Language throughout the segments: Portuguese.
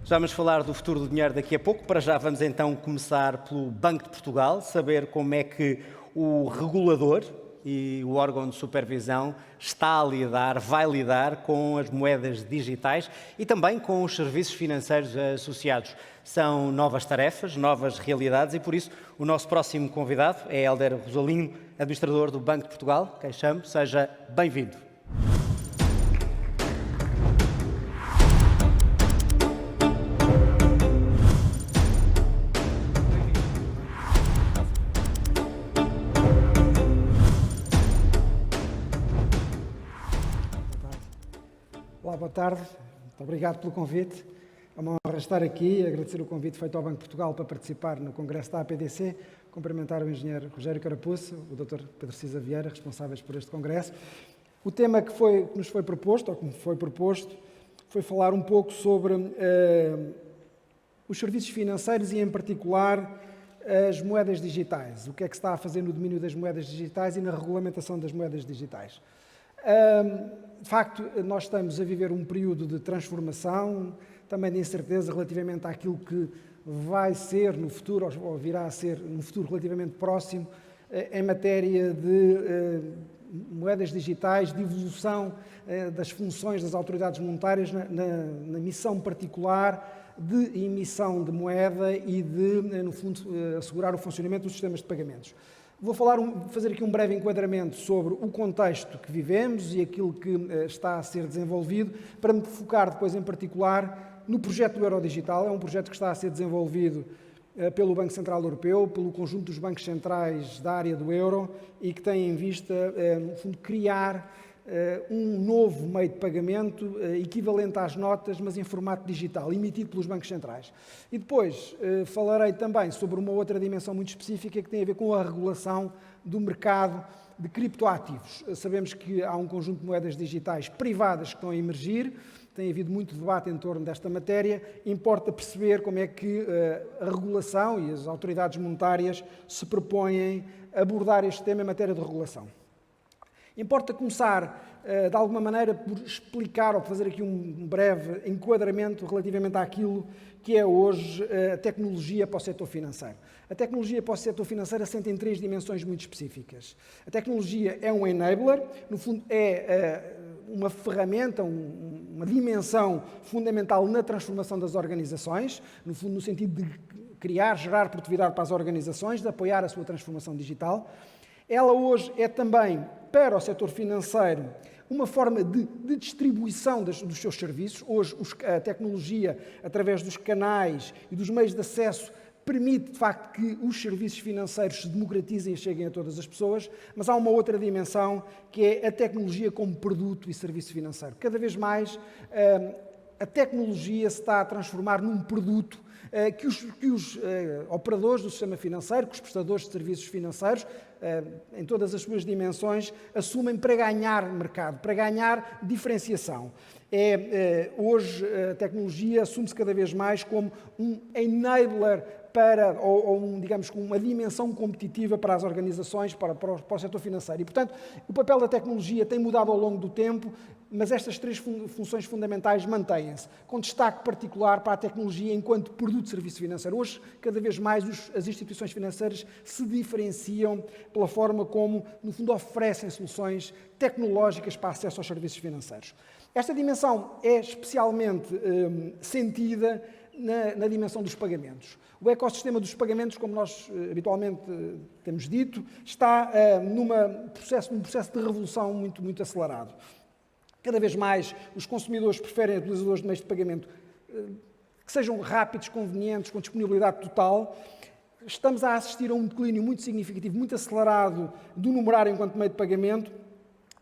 Já vamos falar do futuro do dinheiro daqui a pouco. Para já vamos então começar pelo Banco de Portugal, saber como é que o regulador e o órgão de supervisão está a lidar, vai lidar com as moedas digitais e também com os serviços financeiros associados. São novas tarefas, novas realidades e por isso o nosso próximo convidado é Hélder Rosalinho, administrador do Banco de Portugal. Quem chamo, seja bem-vindo. Olá, boa tarde. Muito obrigado pelo convite. É uma honra estar aqui e agradecer o convite feito ao Banco de Portugal para participar no Congresso da APDC, cumprimentar o engenheiro Rogério Carapuço, o Dr. Pedro Cisa Vieira, responsáveis por este Congresso. O tema que nos foi proposto, ou que me foi proposto, foi falar um pouco sobre os serviços financeiros e, em particular, as moedas digitais. O que é que se está a fazer no domínio das moedas digitais e na regulamentação das moedas digitais. De facto, nós estamos a viver um período de transformação, também de incerteza relativamente àquilo que vai ser no futuro, ou virá a ser no futuro relativamente próximo, em matéria de moedas digitais, de evolução das funções das autoridades monetárias na missão particular de emissão de moeda e de, no fundo, assegurar o funcionamento dos sistemas de pagamentos. Vou fazer aqui um breve enquadramento sobre o contexto que vivemos e aquilo que está a ser desenvolvido, para me focar depois em particular no projeto do Euro Digital. É um projeto que está a ser desenvolvido pelo Banco Central Europeu, pelo conjunto dos bancos centrais da área do euro e que tem em vista, no fundo, criar um novo meio de pagamento equivalente às notas, mas em formato digital, emitido pelos bancos centrais. E depois falarei também sobre uma outra dimensão muito específica que tem a ver com a regulação do mercado de criptoativos. Sabemos que há um conjunto de moedas digitais privadas que estão a emergir, tem havido muito debate em torno desta matéria. Importa perceber como é que a regulação e as autoridades monetárias se propõem abordar este tema em matéria de regulação. Importa começar, de alguma maneira, por explicar ou fazer aqui um breve enquadramento relativamente àquilo que é hoje a tecnologia para o setor financeiro. A tecnologia para o setor financeiro assenta em três dimensões muito específicas. A tecnologia é um enabler, no fundo é uma ferramenta, uma dimensão fundamental na transformação das organizações, no fundo no sentido de criar, gerar produtividade para as organizações, de apoiar a sua transformação digital. Ela hoje é também, para o setor financeiro, uma forma de distribuição dos seus serviços. Hoje a tecnologia, através dos canais e dos meios de acesso, permite, de facto, que os serviços financeiros se democratizem e cheguem a todas as pessoas, mas há uma outra dimensão, que é a tecnologia como produto e serviço financeiro. Cada vez mais a tecnologia se está a transformar num produto que os operadores do sistema financeiro, que os prestadores de serviços financeiros, em todas as suas dimensões, assumem para ganhar mercado, para ganhar diferenciação. Hoje a tecnologia assume-se cada vez mais como um enabler digamos, com uma dimensão competitiva para as organizações, para o setor financeiro. E, portanto, o papel da tecnologia tem mudado ao longo do tempo, mas estas três funções fundamentais mantêm-se, com destaque particular para a tecnologia enquanto produto de serviço financeiro. Hoje, cada vez mais, as instituições financeiras se diferenciam pela forma como, no fundo, oferecem soluções tecnológicas para acesso aos serviços financeiros. Esta dimensão é especialmente sentida na dimensão dos pagamentos. O ecossistema dos pagamentos, como nós habitualmente temos dito, está num processo de revolução muito, muito acelerado. Cada vez mais os consumidores preferem utilizadores de meios de pagamento que sejam rápidos, convenientes, com disponibilidade total. Estamos a assistir a um declínio muito significativo, muito acelerado do numerário enquanto meio de pagamento.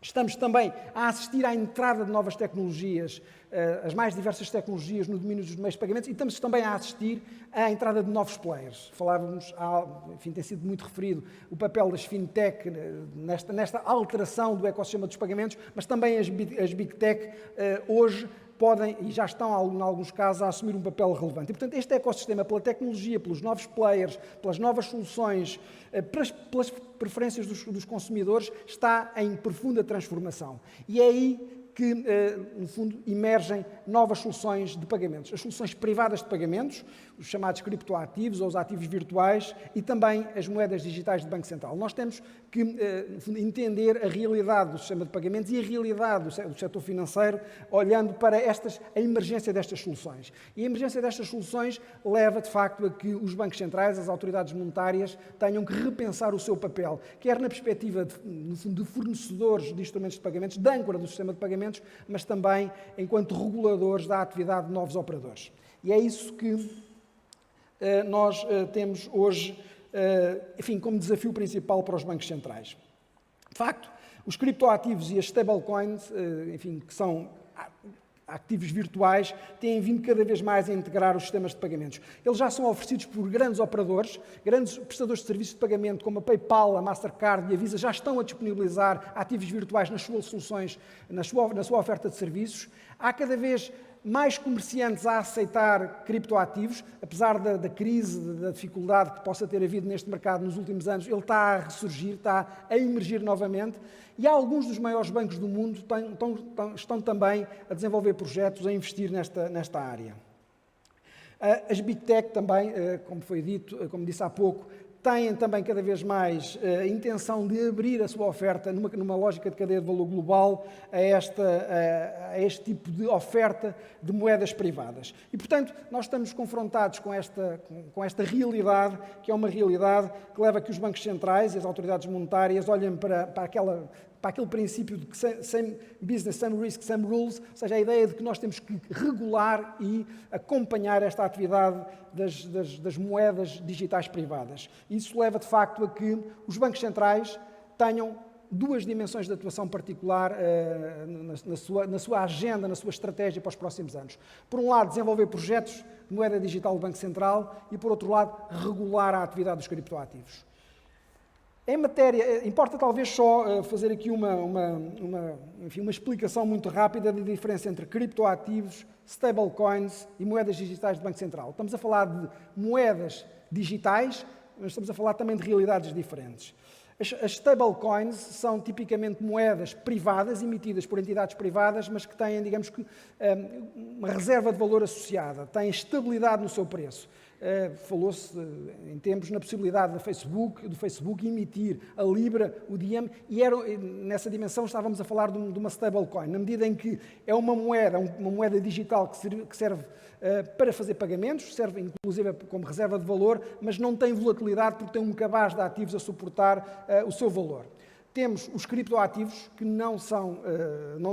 Estamos também a assistir à entrada de novas tecnologias, as mais diversas tecnologias no domínio dos meios de pagamentos, e estamos também a assistir à entrada de novos players. Falávamos, enfim, tem sido muito referido o papel das fintech nesta alteração do ecossistema dos pagamentos, mas também as big tech hoje podem, e já estão em alguns casos, a assumir um papel relevante. E, portanto, este ecossistema, pela tecnologia, pelos novos players, pelas novas soluções, pelas preferências dos consumidores, está em profunda transformação. E é aí que, no fundo, emergem novas soluções de pagamentos. As soluções privadas de pagamentos, os chamados criptoativos ou os ativos virtuais e também as moedas digitais de Banco Central. Nós temos que, no fundo, entender a realidade do sistema de pagamentos e a realidade do setor financeiro, olhando para a emergência destas soluções. E a emergência destas soluções leva, de facto, a que os bancos centrais, as autoridades monetárias, tenham que repensar o seu papel, quer na perspectiva, no fundo, de fornecedores de instrumentos de pagamentos, de âncora do sistema de pagamentos, mas também enquanto reguladores da atividade de novos operadores. E é isso que nós temos hoje, enfim, como desafio principal para os bancos centrais. De facto, os criptoativos e as stablecoins, enfim, que são ativos virtuais, têm vindo cada vez mais a integrar os sistemas de pagamentos. Eles já são oferecidos por grandes operadores, grandes prestadores de serviços de pagamento, como a PayPal, a Mastercard e a Visa, já estão a disponibilizar ativos virtuais nas suas soluções, na sua oferta de serviços. Há cada vez mais comerciantes a aceitar criptoativos, apesar da crise, da dificuldade que possa ter havido neste mercado nos últimos anos, ele está a ressurgir, está a emergir novamente, e alguns dos maiores bancos do mundo estão também a desenvolver projetos, a investir nesta área. As Big Tech também, como foi dito, como disse há pouco, têm também cada vez mais a intenção de abrir a sua oferta numa lógica de cadeia de valor global a este tipo de oferta de moedas privadas. E, portanto, nós estamos confrontados com esta realidade, que é uma realidade que leva a que os bancos centrais e as autoridades monetárias olhem para aquele princípio de que same business, same risk, same rules, ou seja, a ideia de que nós temos que regular e acompanhar esta atividade das moedas digitais privadas. Isso leva, de facto, a que os bancos centrais tenham duas dimensões de atuação particular na sua agenda, na sua estratégia para os próximos anos. Por um lado, desenvolver projetos de moeda digital do Banco Central e, por outro lado, regular a atividade dos criptoativos. Em matéria, importa talvez só fazer aqui uma explicação muito rápida da diferença entre criptoativos, stablecoins e moedas digitais do Banco Central. Estamos a falar de moedas digitais, mas estamos a falar também de realidades diferentes. As stablecoins são tipicamente moedas privadas, emitidas por entidades privadas, mas que têm, digamos que, uma reserva de valor associada, têm estabilidade no seu preço. Falou-se em tempos na possibilidade do Facebook emitir a Libra, o Diem, e nessa dimensão estávamos a falar de uma stablecoin, na medida em que é uma moeda digital que serve para fazer pagamentos, serve inclusive como reserva de valor, mas não tem volatilidade porque tem um cabaz de ativos a suportar o seu valor. Temos os criptoativos que não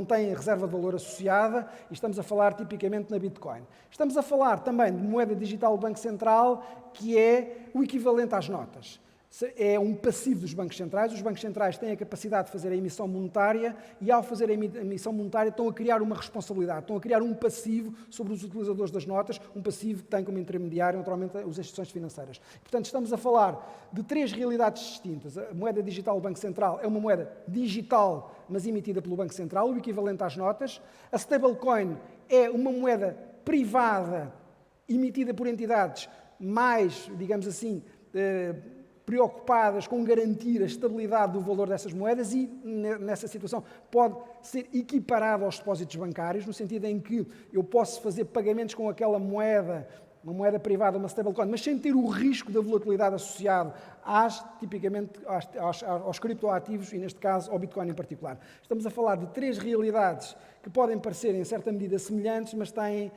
têm reserva de valor associada e estamos a falar tipicamente na Bitcoin. Estamos a falar também de moeda digital do Banco Central, que é o equivalente às notas. É um passivo dos bancos centrais. Os bancos centrais têm a capacidade de fazer a emissão monetária e, ao fazer a emissão monetária, estão a criar uma responsabilidade, estão a criar um passivo sobre os utilizadores das notas, um passivo que tem como intermediário, naturalmente, as instituições financeiras. Portanto, estamos a falar de três realidades distintas. A moeda digital do Banco Central é uma moeda digital, mas emitida pelo Banco Central, o equivalente às notas. A stablecoin é uma moeda privada, emitida por entidades mais, digamos assim, preocupadas com garantir a estabilidade do valor dessas moedas e, nessa situação, pode ser equiparado aos depósitos bancários, no sentido em que eu posso fazer pagamentos com aquela moeda, uma moeda privada, uma stablecoin, mas sem ter o risco da volatilidade associado tipicamente aos criptoativos e, neste caso, ao Bitcoin em particular. Estamos a falar de três realidades que podem parecer, em certa medida, semelhantes, mas têm,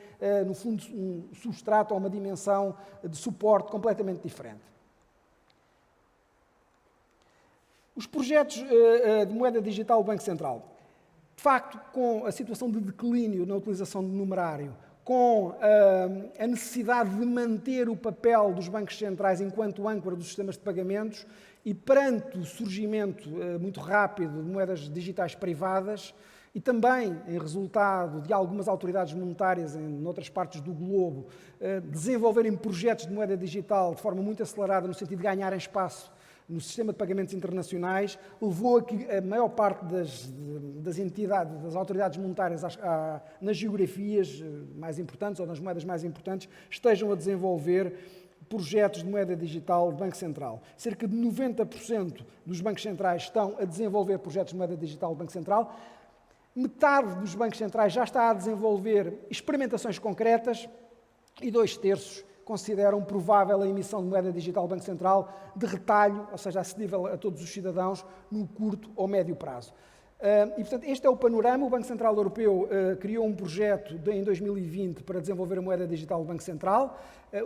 no fundo, um substrato ou uma dimensão de suporte completamente diferente. Os projetos de moeda digital do Banco Central, de facto, com a situação de declínio na utilização do numerário, com a necessidade de manter o papel dos bancos centrais enquanto âncora dos sistemas de pagamentos e perante o surgimento muito rápido de moedas digitais privadas e também em resultado de algumas autoridades monetárias em outras partes do globo desenvolverem projetos de moeda digital de forma muito acelerada no sentido de ganharem espaço no sistema de pagamentos internacionais, levou a que a maior parte das entidades, das autoridades monetárias nas geografias mais importantes ou nas moedas mais importantes, estejam a desenvolver projetos de moeda digital do Banco Central. Cerca de 90% dos bancos centrais estão a desenvolver projetos de moeda digital do Banco Central. Metade dos bancos centrais já está a desenvolver experimentações concretas e 2/3 consideram provável a emissão de moeda digital do Banco Central de retalho, ou seja, acessível a todos os cidadãos no curto ou médio prazo. E, portanto, este é o panorama. O Banco Central Europeu criou um projeto em 2020 para desenvolver a moeda digital do Banco Central.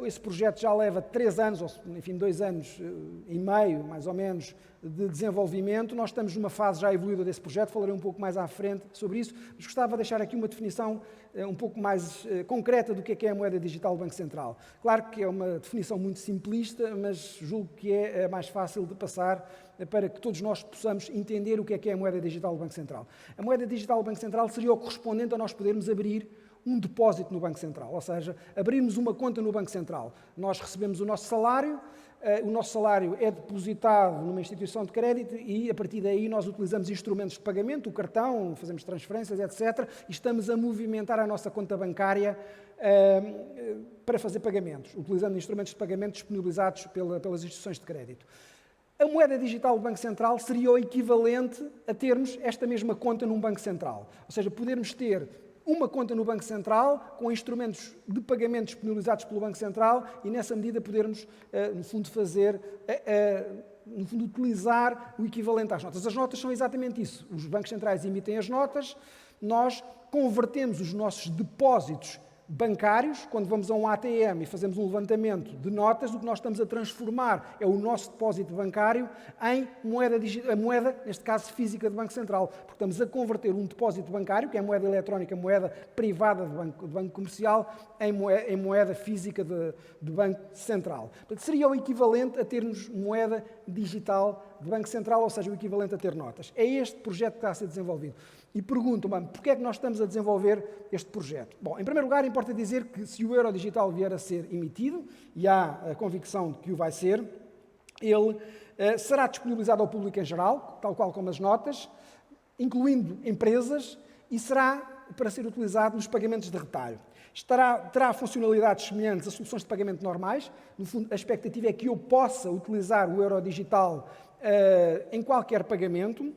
Esse projeto já leva 3 anos, ou enfim, 2 anos e meio, mais ou menos, de desenvolvimento. Nós estamos numa fase já evoluída desse projeto, falarei um pouco mais à frente sobre isso, mas gostava de deixar aqui uma definição um pouco mais concreta do que é a moeda digital do Banco Central. Claro que é uma definição muito simplista, mas julgo que é mais fácil de passar para que todos nós possamos entender o que é a moeda digital do Banco Central. A moeda digital do Banco Central seria o correspondente a nós podermos abrir um depósito no Banco Central, ou seja, abrirmos uma conta no Banco Central. Nós recebemos o nosso salário é depositado numa instituição de crédito e, a partir daí, nós utilizamos instrumentos de pagamento, o cartão, fazemos transferências, etc., e estamos a movimentar a nossa conta bancária para fazer pagamentos, utilizando instrumentos de pagamento disponibilizados pelas instituições de crédito. A moeda digital do Banco Central seria o equivalente a termos esta mesma conta num Banco Central. Ou seja, podermos ter uma conta no Banco Central com instrumentos de pagamento disponibilizados pelo Banco Central e, nessa medida, podermos, no fundo, utilizar o equivalente às notas. As notas são exatamente isso. Os bancos centrais emitem as notas, nós convertemos os nossos depósitos bancários, quando vamos a um ATM e fazemos um levantamento de notas, o que nós estamos a transformar é o nosso depósito bancário em moeda, neste caso física, do Banco Central. Porque estamos a converter um depósito bancário, que é moeda eletrónica, moeda privada do banco comercial, em moeda física do Banco Central. Portanto, seria o equivalente a termos moeda digital do Banco Central, ou seja, o equivalente a ter notas. É este projeto que está a ser desenvolvido. E pergunto-me, porquê é que nós estamos a desenvolver este projeto? Bom, em primeiro lugar, importa dizer que se o euro digital vier a ser emitido, e há a convicção de que o vai ser, ele será disponibilizado ao público em geral, tal qual como as notas, incluindo empresas, e será para ser utilizado nos pagamentos de retalho. Terá funcionalidades semelhantes a soluções de pagamento normais. No fundo, a expectativa é que eu possa utilizar o euro digital em qualquer pagamento.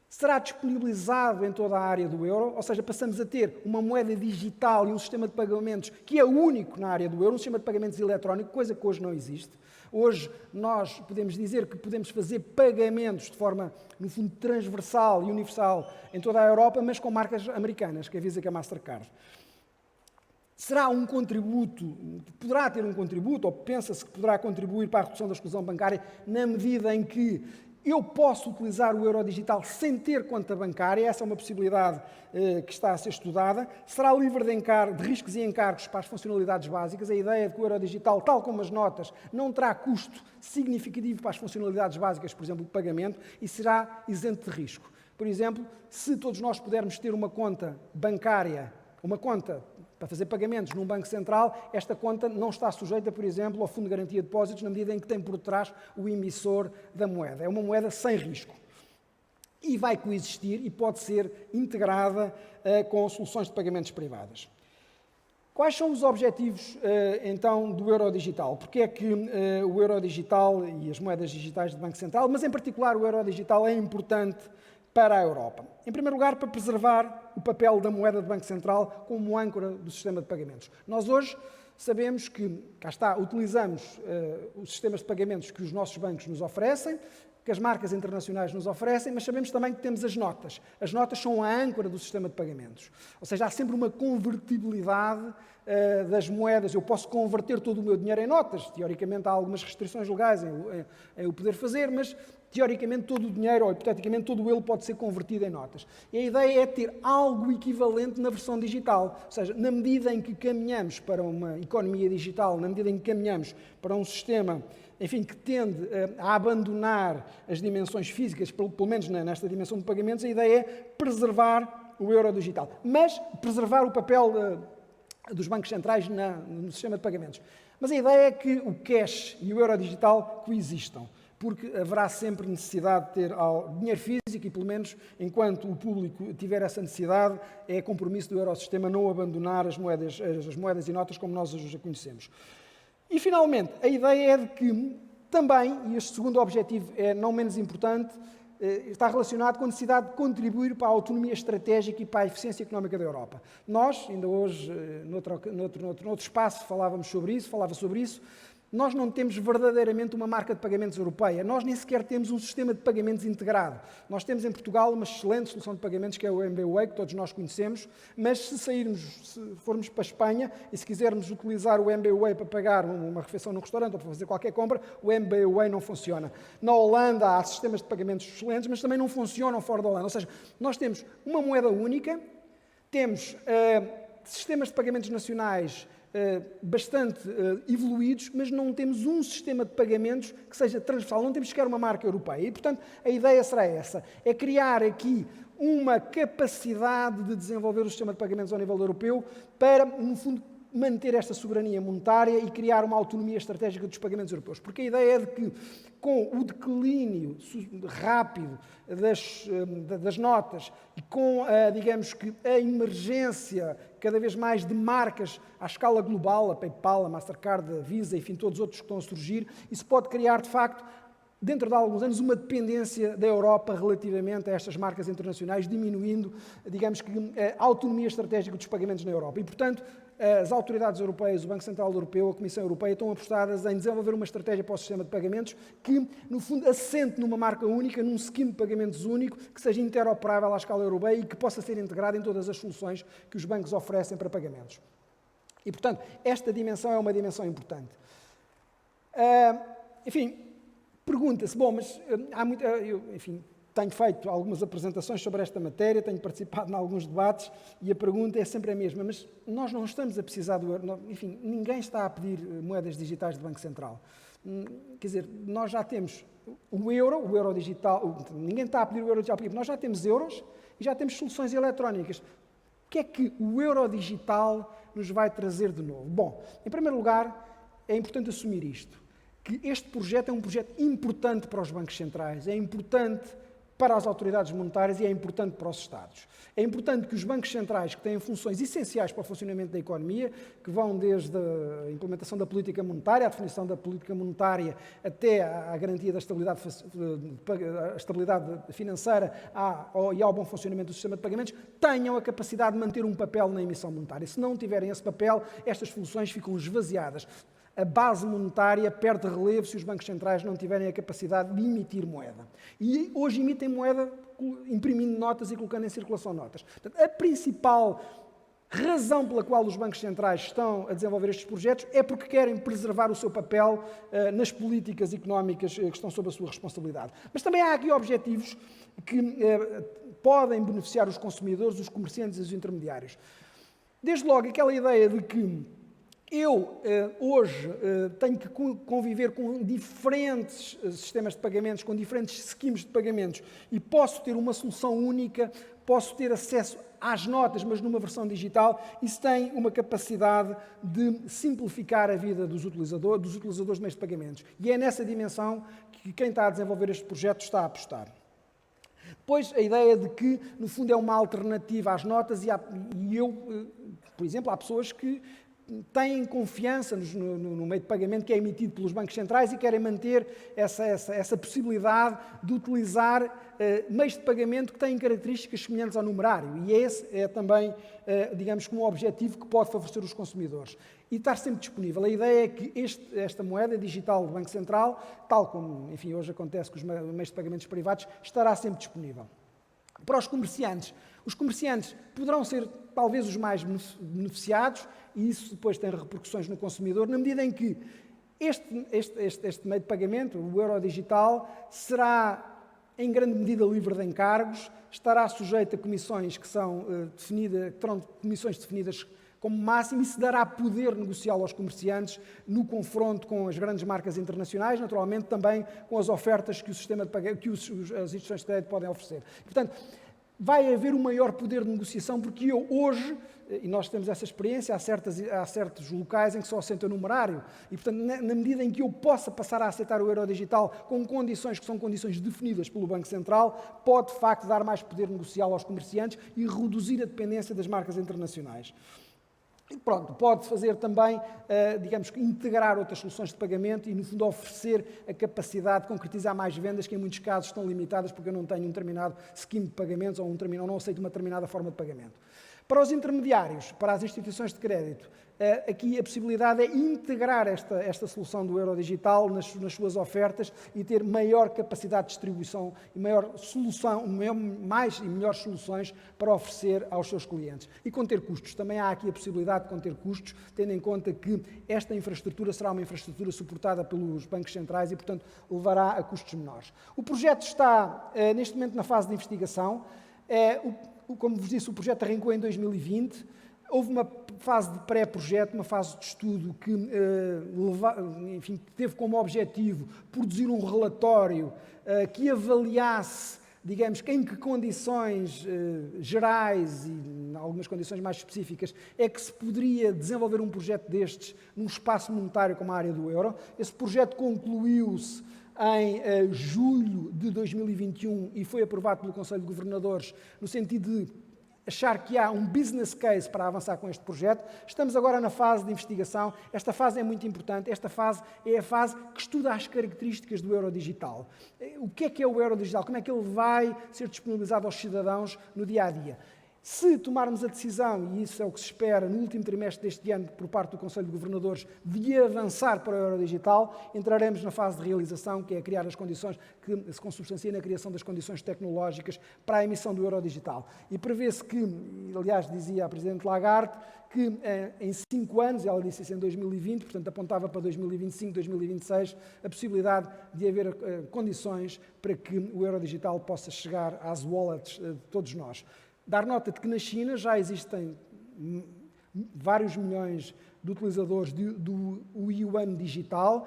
Será disponibilizado em toda a área do euro, ou seja, passamos a ter uma moeda digital e um sistema de pagamentos que é único na área do euro, um sistema de pagamentos eletrónico, coisa que hoje não existe. Hoje nós podemos dizer que podemos fazer pagamentos de forma, no fundo, transversal e universal em toda a Europa, mas com marcas americanas, que é a Visa, que é a Mastercard. Será um contributo, poderá ter um contributo, ou pensa-se que poderá contribuir para a redução da exclusão bancária, na medida em que eu posso utilizar o euro digital sem ter conta bancária. Essa é uma possibilidade que está a ser estudada. Será livre de riscos e encargos para as funcionalidades básicas. A ideia de que o euro digital, tal como as notas, não terá custo significativo para as funcionalidades básicas, por exemplo, o pagamento, e será isento de risco. Por exemplo, se todos nós pudermos ter uma conta bancária, uma conta para fazer pagamentos num Banco Central, esta conta não está sujeita, por exemplo, ao Fundo de Garantia de Depósitos, na medida em que tem por trás o emissor da moeda. É uma moeda sem risco. E vai coexistir e pode ser integrada com soluções de pagamentos privadas. Quais são os objetivos, então, do euro digital? Porque é que o euro digital e as moedas digitais do Banco Central, mas em particular o euro digital, é importante para a Europa? Em primeiro lugar, para preservar o papel da moeda do Banco Central como âncora do sistema de pagamentos. Nós hoje sabemos que, cá está, utilizamos os sistemas de pagamentos que os nossos bancos nos oferecem, que as marcas internacionais nos oferecem, mas sabemos também que temos as notas. As notas são a âncora do sistema de pagamentos. Ou seja, há sempre uma convertibilidade das moedas. Eu posso converter todo o meu dinheiro em notas. Teoricamente, há algumas restrições legais em o poder fazer, mas teoricamente todo o dinheiro, ou hipoteticamente todo ele, pode ser convertido em notas. E a ideia é ter algo equivalente na versão digital. Ou seja, na medida em que caminhamos para uma economia digital, na medida em que caminhamos para um sistema, enfim, que tende a abandonar as dimensões físicas, pelo menos nesta dimensão de pagamentos, a ideia é preservar o euro digital. Mas preservar o papel dos bancos centrais no sistema de pagamentos. Mas a ideia é que o cash e o euro digital coexistam, porque haverá sempre necessidade de ter dinheiro físico e, pelo menos, enquanto o público tiver essa necessidade, é compromisso do Eurosistema não abandonar as moedas e notas como nós hoje a conhecemos. E, finalmente, a ideia é de que também, e este segundo objetivo é não menos importante, está relacionado com a necessidade de contribuir para a autonomia estratégica e para a eficiência económica da Europa. Nós, ainda hoje, noutro espaço, falava sobre isso, nós não temos verdadeiramente uma marca de pagamentos europeia. Nós nem sequer temos um sistema de pagamentos integrado. Nós temos em Portugal uma excelente solução de pagamentos, que é o MBWay, que todos nós conhecemos, mas se formos para a Espanha e se quisermos utilizar o MBWay para pagar uma refeição num restaurante ou para fazer qualquer compra, o MBWay não funciona. Na Holanda há sistemas de pagamentos excelentes, mas também não funcionam fora da Holanda. Ou seja, nós temos uma moeda única, temos sistemas de pagamentos nacionais bastante evoluídos, mas não temos um sistema de pagamentos que seja transversal, não temos sequer uma marca europeia. E, portanto, a ideia será essa, é criar aqui uma capacidade de desenvolver o sistema de pagamentos ao nível europeu para, no fundo, manter esta soberania monetária e criar uma autonomia estratégica dos pagamentos europeus. Porque a ideia é de que, com o declínio rápido das notas e com, digamos que, a emergência cada vez mais de marcas à escala global, a PayPal, a Mastercard, a Visa, enfim, todos os outros que estão a surgir, isso pode criar, de facto, dentro de alguns anos, uma dependência da Europa relativamente a estas marcas internacionais, diminuindo, digamos que, a autonomia estratégica dos pagamentos na Europa. E, portanto, as autoridades europeias, o Banco Central Europeu, a Comissão Europeia, estão apostadas em desenvolver uma estratégia para o sistema de pagamentos que, no fundo, assente numa marca única, num scheme de pagamentos único, que seja interoperável à escala europeia e que possa ser integrado em todas as soluçõmuito que os bancos oferecem para pagamentos. E, portanto, esta dimensão é uma dimensão importante. Enfim, pergunta-se, bom, mas há muito... enfim, tenho feito algumas apresentações sobre esta matéria, tenho participado em alguns debates e a pergunta é sempre a mesma, mas nós não estamos a precisar do euro, enfim, ninguém está a pedir moedas digitais do Banco Central. Quer dizer, nós já temos o euro digital, ninguém está a pedir o euro digital, nós já temos euros e já temos soluções eletrónicas. O que é que o euro digital nos vai trazer de novo? Bom, em primeiro lugar, é importante assumir isto, que este projeto é um projeto importante para os bancos centrais, é importante para as autoridades monetárias e é importante para os Estados. É importante que os bancos centrais, que têm funções essenciais para o funcionamento da economia, que vão desde a implementação da política monetária, a definição da política monetária, até à garantia da estabilidade financeira e ao bom funcionamento do sistema de pagamentos, tenham a capacidade de manter um papel na emissão monetária. Se não tiverem esse papel, estas funções ficam esvaziadas. A base monetária perde relevo se os bancos centrais não tiverem a capacidade de emitir moeda. E hoje emitem moeda imprimindo notas e colocando em circulação notas. Portanto, a principal razão pela qual os bancos centrais estão a desenvolver estes projetos é porque querem preservar o seu papel nas políticas económicas que estão sob a sua responsabilidade. Mas também há aqui objetivos que podem beneficiar os consumidores, os comerciantes e os intermediários. Desde logo, aquela ideia de que eu, hoje, tenho que conviver com diferentes sistemas de pagamentos, com diferentes schemes de pagamentos e posso ter uma solução única, posso ter acesso às notas, mas numa versão digital, isso tem uma capacidade de simplificar a vida dos utilizadores de meios de pagamentos. E é nessa dimensão que quem está a desenvolver este projeto está a apostar. Depois, a ideia de que, no fundo, é uma alternativa às notas por exemplo, há pessoas que têm confiança no meio de pagamento que é emitido pelos bancos centrais e querem manter essa possibilidade de utilizar meios de pagamento que têm características semelhantes ao numerário. E esse é também, digamos, como um objetivo que pode favorecer os consumidores. E estar sempre disponível. A ideia é que esta moeda digital do Banco Central, tal como, enfim, hoje acontece com os meios de pagamentos privados, estará sempre disponível. Para os comerciantes poderão ser talvez os mais beneficiados e isso depois tem repercussões no consumidor, na medida em que este meio de pagamento, o euro digital, será em grande medida livre de encargos, estará sujeito a comissões que terão comissões definidas como máximo e se dará poder negocial aos comerciantes no confronto com as grandes marcas internacionais, naturalmente também com as ofertas que o sistema de pagamento, que as instituições de crédito podem oferecer. Portanto, vai haver um maior poder de negociação, porque eu hoje, e nós temos essa experiência, há certos locais em que só aceita o numerário, e portanto, na medida em que eu possa passar a aceitar o euro digital com condições que são condições definidas pelo Banco Central, pode de facto dar mais poder negocial aos comerciantes e reduzir a dependência das marcas internacionais. Pronto, pode fazer também, digamos, integrar outras soluções de pagamento e, no fundo, oferecer a capacidade de concretizar mais vendas que, em muitos casos, estão limitadas porque eu não tenho um determinado scheme de pagamentos ou não aceito uma determinada forma de pagamento. Para os intermediários, para as instituições de crédito, aqui a possibilidade é integrar esta solução do euro digital nas suas ofertas e ter maior capacidade de distribuição e mais e melhores soluções para oferecer aos seus clientes. E conter custos. Também há aqui a possibilidade de conter custos, tendo em conta que esta infraestrutura será uma infraestrutura suportada pelos bancos centrais e, portanto, levará a custos menores. O projeto está, neste momento, na fase de investigação. Como vos disse, o projeto arrancou em 2020. Houve uma fase de pré-projeto, uma fase de estudo que teve como objetivo produzir um relatório que avaliasse, digamos, em que condições gerais e em algumas condições mais específicas é que se poderia desenvolver um projeto destes num espaço monetário como a área do euro. Esse projeto concluiu-se em julho de 2021 e foi aprovado pelo Conselho de Governadores no sentido de achar que há um business case para avançar com este projeto. Estamos agora na fase de investigação. Esta fase é muito importante. Esta fase é a fase que estuda as características do euro digital. O que é o euro digital? Como é que ele vai ser disponibilizado aos cidadãos no dia-a-dia? Se tomarmos a decisão, e isso é o que se espera no último trimestre deste ano por parte do Conselho de Governadores, de avançar para o euro digital, entraremos na fase de realização, que é criar as condições, que se consubstancia na criação das condições tecnológicas para a emissão do euro digital. E prevê-se que, aliás, dizia a Presidente Lagarde, que em 5 anos, ela disse isso em 2020, portanto apontava para 2025, 2026, a possibilidade de haver condições para que o euro digital possa chegar às wallets de todos nós. Dar nota de que na China já existem vários milhões de utilizadores do yuan digital,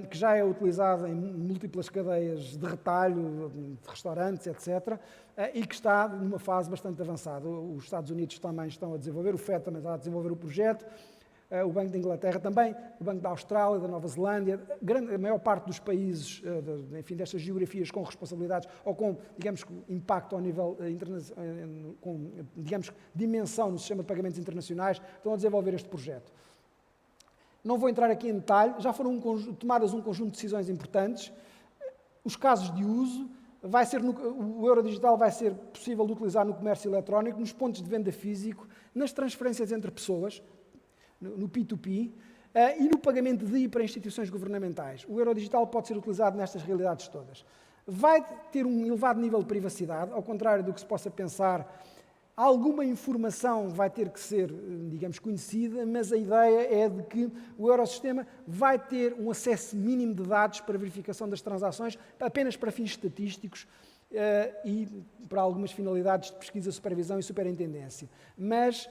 que já é utilizado em múltiplas cadeias de retalho, de restaurantes, etc., e que está numa fase bastante avançada. Os Estados Unidos também estão a desenvolver, o FED também está a desenvolver o projeto, o Banco da Inglaterra também, o Banco da Austrália, da Nova Zelândia, a maior parte dos países, enfim, destas geografias com responsabilidades ou com, digamos, impacto ao nível internacional, com, digamos, dimensão no sistema de pagamentos internacionais, estão a desenvolver este projeto. Não vou entrar aqui em detalhe, já foram tomadas um conjunto de decisões importantes. Os casos de uso, o euro digital vai ser possível de utilizar no comércio eletrónico, nos pontos de venda físico, nas transferências entre pessoas, no P2P, e no pagamento de e para instituições governamentais. O euro digital pode ser utilizado nestas realidades todas. Vai ter um elevado nível de privacidade, ao contrário do que se possa pensar, alguma informação vai ter que ser, digamos, conhecida, mas a ideia é de que o Eurosistema vai ter um acesso mínimo de dados para verificação das transações, apenas para fins estatísticos e para algumas finalidades de pesquisa, supervisão e superintendência. Mas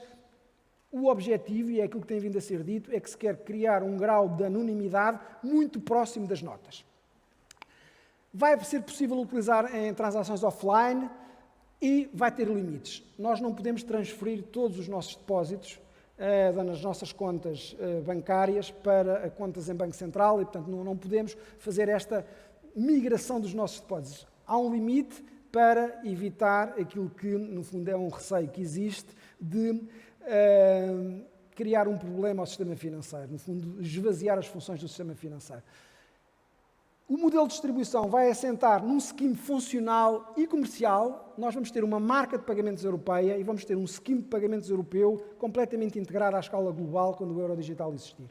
o objetivo, e é aquilo que tem vindo a ser dito, é que se quer criar um grau de anonimidade muito próximo das notas. Vai ser possível utilizar em transações offline e vai ter limites. Nós não podemos transferir todos os nossos depósitos das nossas contas bancárias para contas em Banco Central e, portanto, não podemos fazer esta migração dos nossos depósitos. Há um limite para evitar aquilo que, no fundo, é um receio que existe de criar um problema ao sistema financeiro, no fundo, esvaziar as funções do sistema financeiro. O modelo de distribuição vai assentar num scheme funcional e comercial. Nós vamos ter uma marca de pagamentos europeia e vamos ter um scheme de pagamentos europeu completamente integrado à escala global quando o euro digital existir.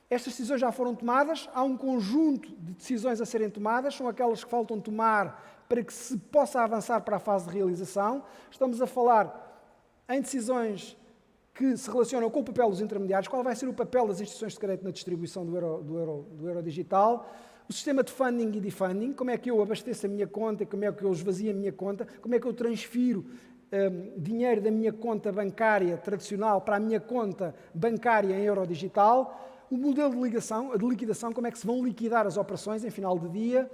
Estas decisões já foram tomadas, há um conjunto de decisões a serem tomadas, são aquelas que faltam tomar para que se possa avançar para a fase de realização. Estamos a falar em decisões que se relacionam com o papel dos intermediários, qual vai ser o papel das instituições de crédito na distribuição do euro digital, o sistema de funding e defunding, como é que eu abasteço a minha conta, como é que eu esvazio a minha conta, como é que eu transfiro dinheiro da minha conta bancária tradicional para a minha conta bancária em euro digital, o modelo de liquidação, como é que se vão liquidar as operações em final de dia,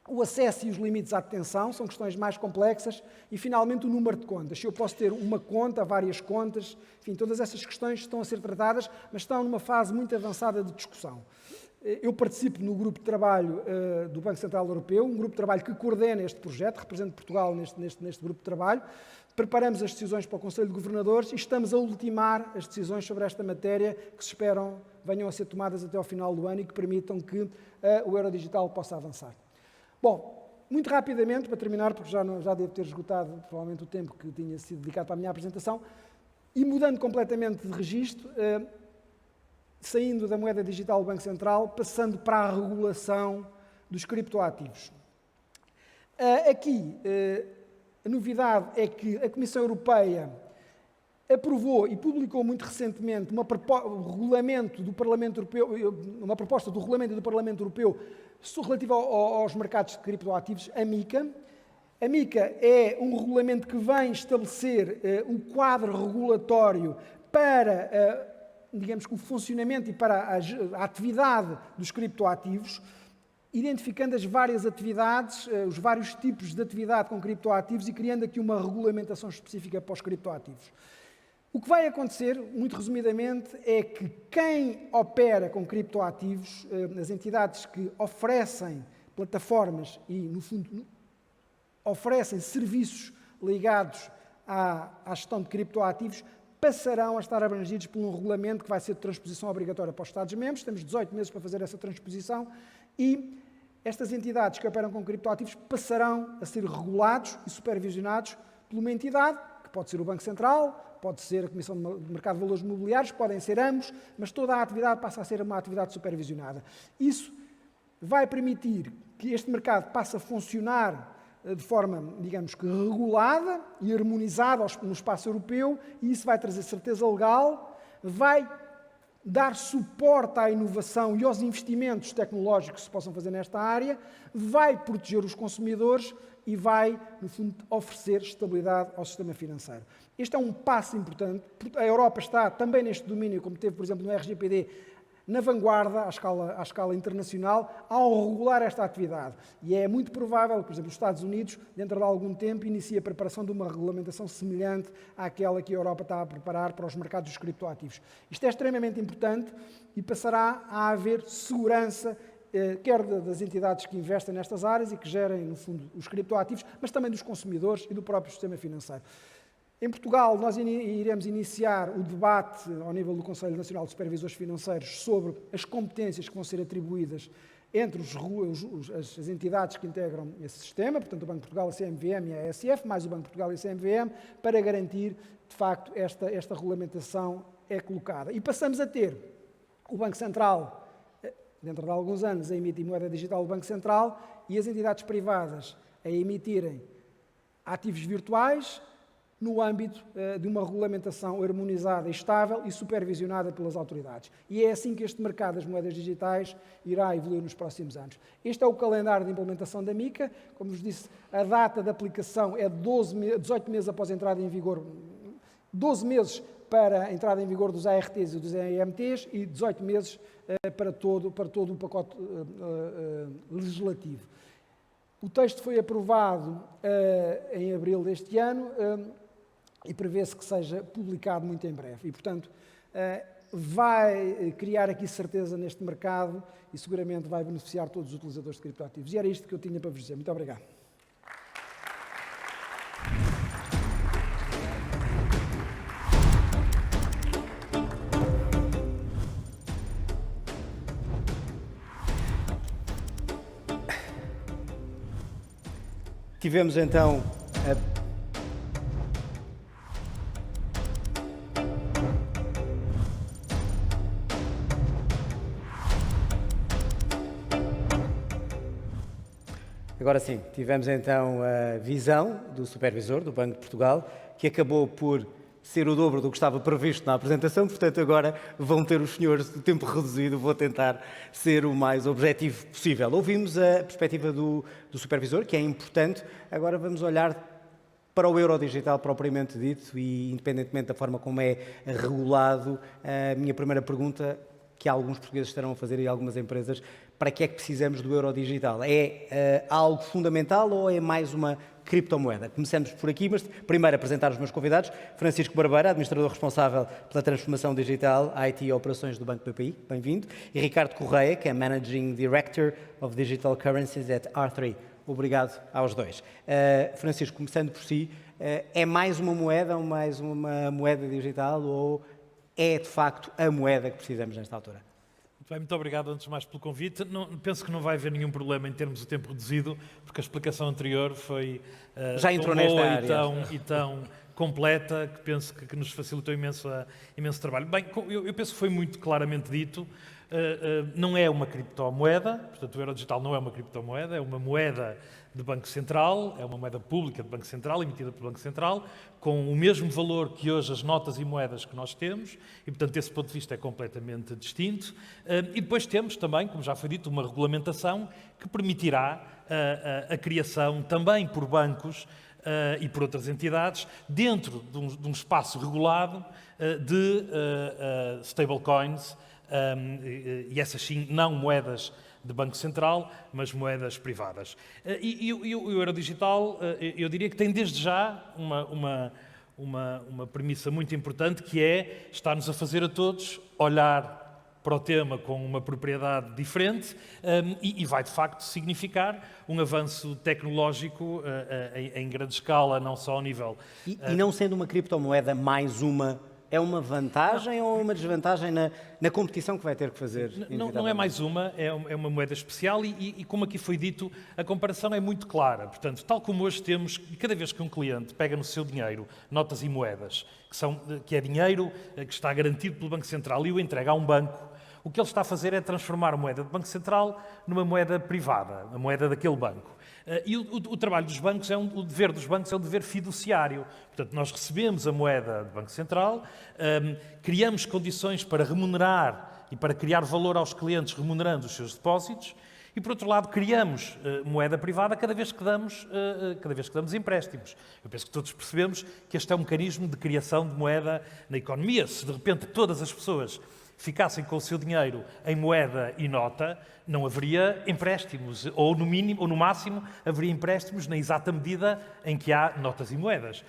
o acesso e os limites à detenção, são questões mais complexas, e finalmente o número de contas. Se eu posso ter uma conta, várias contas, enfim, todas essas questões estão a ser tratadas, mas estão numa fase muito avançada de discussão. Eu participo no grupo de trabalho do Banco Central Europeu, um grupo de trabalho que coordena este projeto, represento Portugal neste grupo de trabalho. preparamos as decisões para o Conselho de Governadores e estamos a ultimar as decisões sobre esta matéria que se esperam venham a ser tomadas até ao final do ano e que permitam que o Eurodigital possa avançar. Bom, muito rapidamente, para terminar, porque já devo ter esgotado provavelmente o tempo que tinha sido dedicado para a minha apresentação, e mudando completamente de registro, saindo da moeda digital do Banco Central, passando para a regulação dos criptoativos. Aqui, a novidade é que a Comissão Europeia aprovou e publicou muito recentemente um regulamento do Parlamento Europeu, uma proposta do regulamento do Parlamento Europeu relativa aos mercados de criptoativos, a MiCA. A MiCA é um regulamento que vem estabelecer um quadro regulatório para, digamos que o funcionamento e para a atividade dos criptoativos, identificando as várias atividades, os vários tipos de atividade com criptoativos e criando aqui uma regulamentação específica para os criptoativos. O que vai acontecer, muito resumidamente, é que quem opera com criptoativos, as entidades que oferecem plataformas e, no fundo, oferecem serviços ligados à gestão de criptoativos, passarão a estar abrangidos por um regulamento que vai ser de transposição obrigatória para os Estados-membros. Temos 18 meses para fazer essa transposição e estas entidades que operam com criptoativos passarão a ser regulados e supervisionados por uma entidade, que pode ser o Banco Central, pode ser a Comissão de Mercado de Valores Mobiliários, podem ser ambos, mas toda a atividade passa a ser uma atividade supervisionada. Isso vai permitir que este mercado passe a funcionar de forma, digamos que regulada e harmonizada no espaço europeu, e isso vai trazer certeza legal, vai dar suporte à inovação e aos investimentos tecnológicos que se possam fazer nesta área, vai proteger os consumidores e vai, no fundo, oferecer estabilidade ao sistema financeiro. Este é um passo importante. A Europa está também neste domínio, como teve, por exemplo, no RGPD, na vanguarda, à escala internacional, ao regular esta atividade. E é muito provável que, por exemplo, os Estados Unidos, dentro de algum tempo, inicie a preparação de uma regulamentação semelhante àquela que a Europa está a preparar para os mercados dos criptoativos. Isto é extremamente importante e passará a haver segurança, quer das entidades que investem nestas áreas e que gerem, no fundo, os criptoativos, mas também dos consumidores e do próprio sistema financeiro. Em Portugal, nós iremos iniciar o debate ao nível do Conselho Nacional de Supervisores Financeiros sobre as competências que vão ser atribuídas entre as entidades que integram esse sistema, portanto o Banco de Portugal, a CMVM e a ASF, mais o Banco de Portugal e a CMVM, para garantir, de facto, esta regulamentação é colocada. E passamos a ter o Banco Central, dentro de alguns anos, a emitir moeda digital do Banco Central e as entidades privadas a emitirem ativos virtuais, no âmbito de uma regulamentação harmonizada, estável e supervisionada pelas autoridades. E é assim que este mercado das moedas digitais irá evoluir nos próximos anos. Este é o calendário de implementação da MiCA. Como vos disse, a data de aplicação é 18 meses após a entrada em vigor, 12 meses para a entrada em vigor dos ARTs e dos AMTs e 18 meses para todo o pacote legislativo. O texto foi aprovado em abril deste ano e prevê-se que seja publicado muito em breve. E, portanto, vai criar aqui certeza neste mercado e seguramente vai beneficiar todos os utilizadores de criptoativos. E era isto que eu tinha para vos dizer. Muito obrigado. Tivemos então Agora sim, tivemos então a visão do supervisor do Banco de Portugal, que acabou por ser o dobro do que estava previsto na apresentação, portanto agora vão ter os senhores de tempo reduzido, vou tentar ser o mais objetivo possível. Ouvimos a perspectiva do supervisor, que é importante, agora vamos olhar para o Eurodigital propriamente dito e independentemente da forma como é regulado, a minha primeira pergunta, que alguns portugueses estarão a fazer e algumas empresas, para que é que precisamos do Eurodigital? É algo fundamental ou é mais uma criptomoeda? Começamos por aqui, mas primeiro apresentar os meus convidados. Francisco Barbeira, administrador responsável pela transformação digital, IT e operações do Banco BPI, bem-vindo. E Ricardo Correia, que é Managing Director of Digital Currencies at R3. Obrigado aos dois. Francisco, começando por si, é mais uma moeda ou mais uma moeda digital ou é de facto a moeda que precisamos nesta altura? Muito obrigado antes de mais pelo convite. Penso que não vai haver nenhum problema em termos o tempo reduzido, porque a explicação anterior foi já entrou tão boa nesta área e tão completa que penso que nos facilitou imenso trabalho. Bem, eu penso que foi muito claramente dito. Não é uma criptomoeda, portanto o euro digital não é uma criptomoeda, é uma moeda de Banco Central, é uma moeda pública de Banco Central, emitida pelo Banco Central, com o mesmo valor que hoje as notas e moedas que nós temos, e portanto desse ponto de vista é completamente distinto. E depois temos também, como já foi dito, uma regulamentação que permitirá a criação também por bancos e por outras entidades, dentro de um espaço regulado de stablecoins, e essas sim, não moedas de Banco Central, mas moedas privadas. E o euro digital, eu diria que tem desde já uma premissa muito importante, que é estar-nos a fazer a todos olhar para o tema com uma propriedade diferente e vai, de facto, significar um avanço tecnológico em grande escala, não só ao nível... E não sendo uma criptomoeda mais uma, é uma vantagem ou uma desvantagem na competição que vai ter que fazer? Não é mais uma, é uma moeda especial e como aqui foi dito, a comparação é muito clara. Portanto, tal como hoje temos, cada vez que um cliente pega no seu dinheiro notas e moedas, que é dinheiro que está garantido pelo Banco Central e o entrega a um banco, o que ele está a fazer é transformar a moeda do Banco Central numa moeda privada, a moeda daquele banco. E o trabalho dos bancos, o dever dos bancos é um dever fiduciário. Portanto, nós recebemos a moeda do Banco Central, criamos condições para remunerar e para criar valor aos clientes remunerando os seus depósitos e, por outro lado, criamos moeda privada cada vez que damos empréstimos. Eu penso que todos percebemos que este é um mecanismo de criação de moeda na economia. Se, de repente, todas as pessoas ficassem com o seu dinheiro em moeda e nota, não haveria empréstimos, ou no mínimo, ou no máximo, haveria empréstimos na exata medida em que há notas e moedas.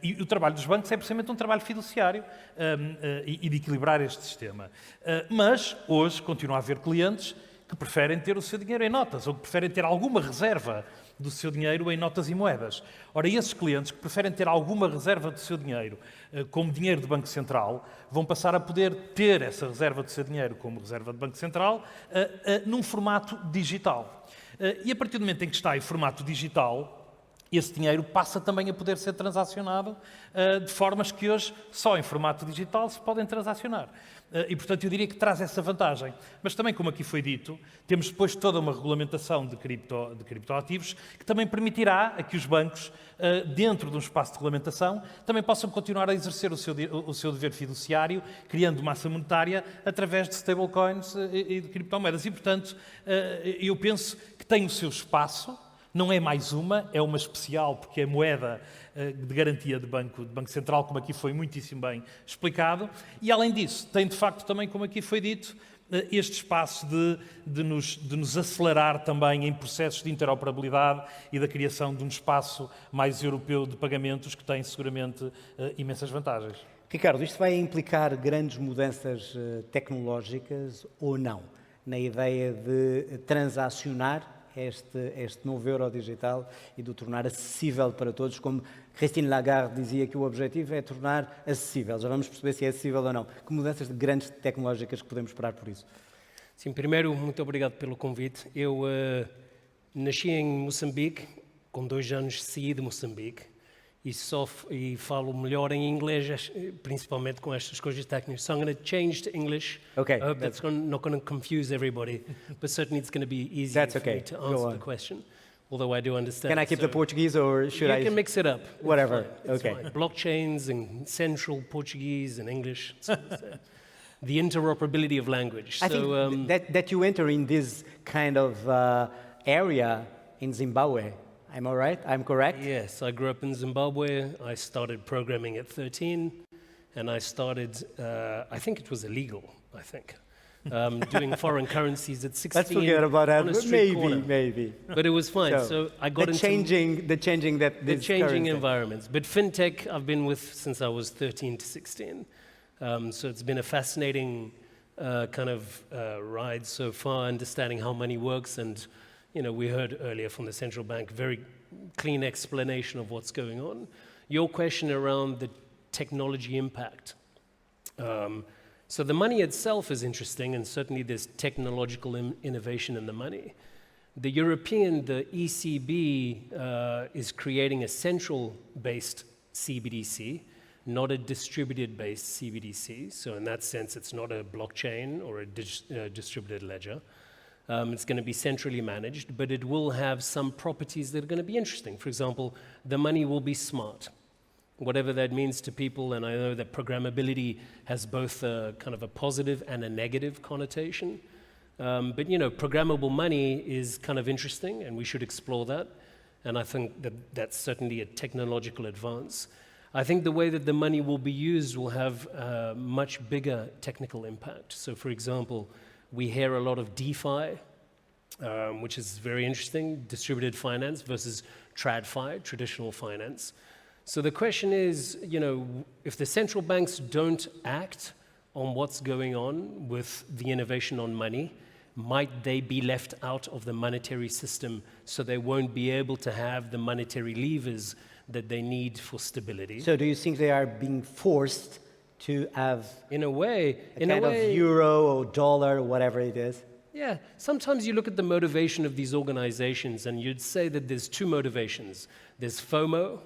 E o trabalho dos bancos é precisamente um trabalho fiduciário e de equilibrar este sistema. Mas, hoje, continua a haver clientes que preferem ter o seu dinheiro em notas, ou que preferem ter alguma reserva do seu dinheiro em notas e moedas. Ora, esses clientes que preferem ter alguma reserva do seu dinheiro como dinheiro do Banco Central, vão passar a poder ter essa reserva do seu dinheiro como reserva do Banco Central num formato digital. E a partir do momento em que está em formato digital, esse dinheiro passa também a poder ser transacionado de formas que hoje só em formato digital se podem transacionar. E, portanto, eu diria que traz essa vantagem. Mas também, como aqui foi dito, temos depois toda uma regulamentação de criptoativos que também permitirá a que os bancos, dentro de um espaço de regulamentação, também possam continuar a exercer o seu dever fiduciário, criando massa monetária através de stablecoins e de criptomoedas. E, portanto, eu penso que tem o seu espaço. Não é mais uma, é uma especial, porque é moeda de garantia de Banco Central, como aqui foi muitíssimo bem explicado. E, além disso, tem, de facto, também, como aqui foi dito, este espaço de nos acelerar também em processos de interoperabilidade e da criação de um espaço mais europeu de pagamentos que tem, seguramente, imensas vantagens. Ricardo, isto vai implicar grandes mudanças tecnológicas ou não? Na ideia de transacionar este novo euro digital e de o tornar acessível para todos, como Christine Lagarde dizia que o objetivo é tornar acessível. Já vamos perceber se é acessível ou não. Que mudanças de grandes tecnológicas que podemos esperar por isso? Sim, primeiro, muito obrigado pelo convite. Eu nasci em Moçambique, com 2 anos saí de Moçambique e falo melhor em inglês, principalmente com estas coisas técnicas. So I'm going to change to English. Okay. I hope that's not going to confuse everybody, but certainly it's going to be easier for me to answer the question, although I do understand. Can I keep the Portuguese or should I? You can mix it up. Whatever. It's fine. Blockchains and central Portuguese and English. The interoperability of language. I think that you enter in this kind of area in Zimbabwe. Am I right? I'm correct? Yes, I grew up in Zimbabwe. I started programming at 13, and I started, I think it was illegal, doing foreign currencies at 16. Let's forget about that. On a street corner. Maybe. But it was fine. So I got the changing environments. But fintech, I've been with since I was 13 to 16. So it's been a fascinating ride so far, understanding how money works and You know, we heard earlier from the central bank, very clean explanation of what's going on. Your question around the technology impact. So the money itself is interesting, and certainly there's technological innovation in the money. The ECB, is creating a central-based CBDC, not a distributed-based CBDC. So in that sense, it's not a blockchain or a distributed ledger. It's going to be centrally managed, but it will have some properties that are going to be interesting. For example, the money will be smart, whatever that means to people. And I know that programmability has both a kind of a positive and a negative connotation. But you know, programmable money is kind of interesting, and we should explore that. And I think that that's certainly a technological advance. I think the way that the money will be used will have a much bigger technical impact. So for example, we hear a lot of DeFi, which is very interesting, distributed finance versus TradFi, traditional finance. So the question is, you know, if the central banks don't act on what's going on with the innovation on money, might they be left out of the monetary system so they won't be able to have the monetary levers that they need for stability? So do you think they are being forced to have In a way, of euro or dollar or whatever it is? yeah. Sometimes you look at the motivation of these organizations and you'd say that there's two motivations. There's FOMO,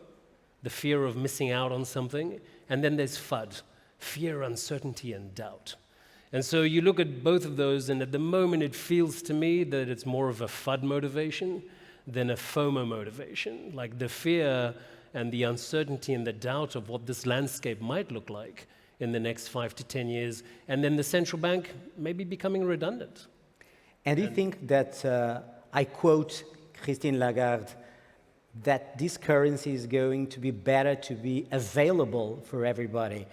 the fear of missing out on something, and then there's FUD, fear, uncertainty, and doubt. And so you look at both of those, and at the moment it feels to me that it's more of a FUD motivation than a FOMO motivation, like the fear and the uncertainty and the doubt of what this landscape might look like in the next 5 to 10 years, and then the central bank maybe becoming redundant. And do you think that, I quote Christine Lagarde, that this currency is going to be better to be available for everybody?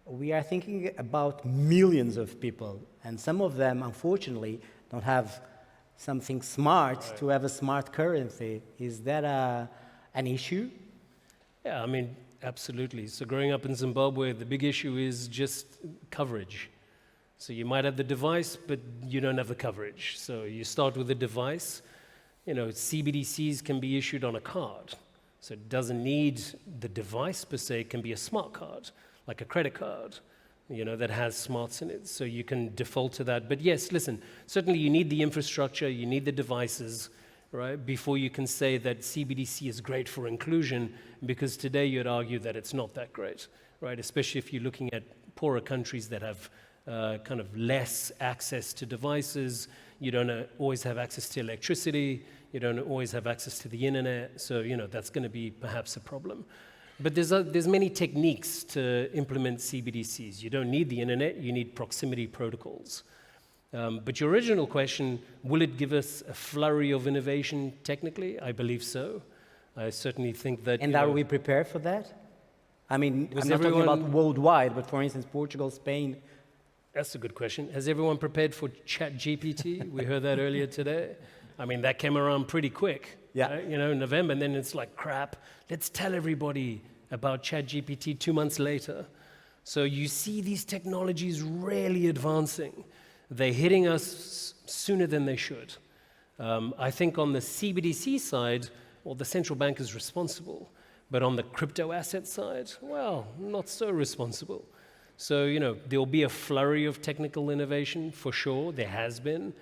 We are thinking about millions of people, and some of them, unfortunately, don't have something smart to have a smart currency. Is that an issue? Yeah, I mean, absolutely. So growing up in Zimbabwe, the big issue is just coverage. So you might have the device, but you don't have the coverage. So you start with the device. You know, CBDCs can be issued on a card. So it doesn't need the device per se. It can be a smart card, like a credit card, you know, that has smarts in it. So you can default to that. But yes, listen, certainly you need the infrastructure, you need the devices, right, before you can say that CBDC is great for inclusion, because today you'd argue that it's not that great, right, especially if you're looking at poorer countries that have kind of less access to devices. You don't always have access to electricity. You don't always have access to the internet. So, you know, that's going to be perhaps a problem. But there's many techniques to implement CBDCs. You don't need the internet. You need proximity protocols. But your original question, will it give us a flurry of innovation technically? I believe so. I certainly think that... And are we prepared for that? I mean, I'm not talking about worldwide, but for instance, Portugal, Spain... That's a good question. Has everyone prepared for ChatGPT? We heard that earlier today. I mean, that came around pretty quick. Yeah. Right? You know, in November, and then it's like, crap, let's tell everybody about ChatGPT 2 months later. So you see these technologies really advancing. They're hitting us sooner than they should. I think on the CBDC side, well, the central bank is responsible. But on the crypto asset side, well, not so responsible. So, you know, there'll be a flurry of technical innovation, for sure. There has been.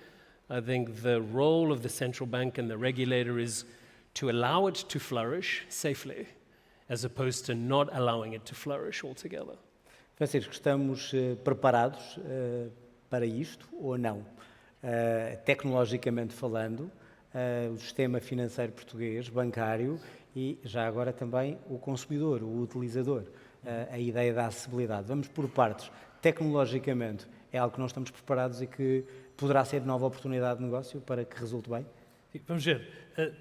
I think the role of the central bank and the regulator is to allow it to flourish safely, as opposed to not allowing it to flourish altogether. Francisco, estamos preparados para isto ou não? Tecnologicamente falando, o sistema financeiro português, bancário, e já agora também o consumidor, o utilizador. A ideia da acessibilidade. Vamos por partes. Tecnologicamente, é algo que nós estamos preparados e que poderá ser nova oportunidade de negócio para que resulte bem? Vamos ver.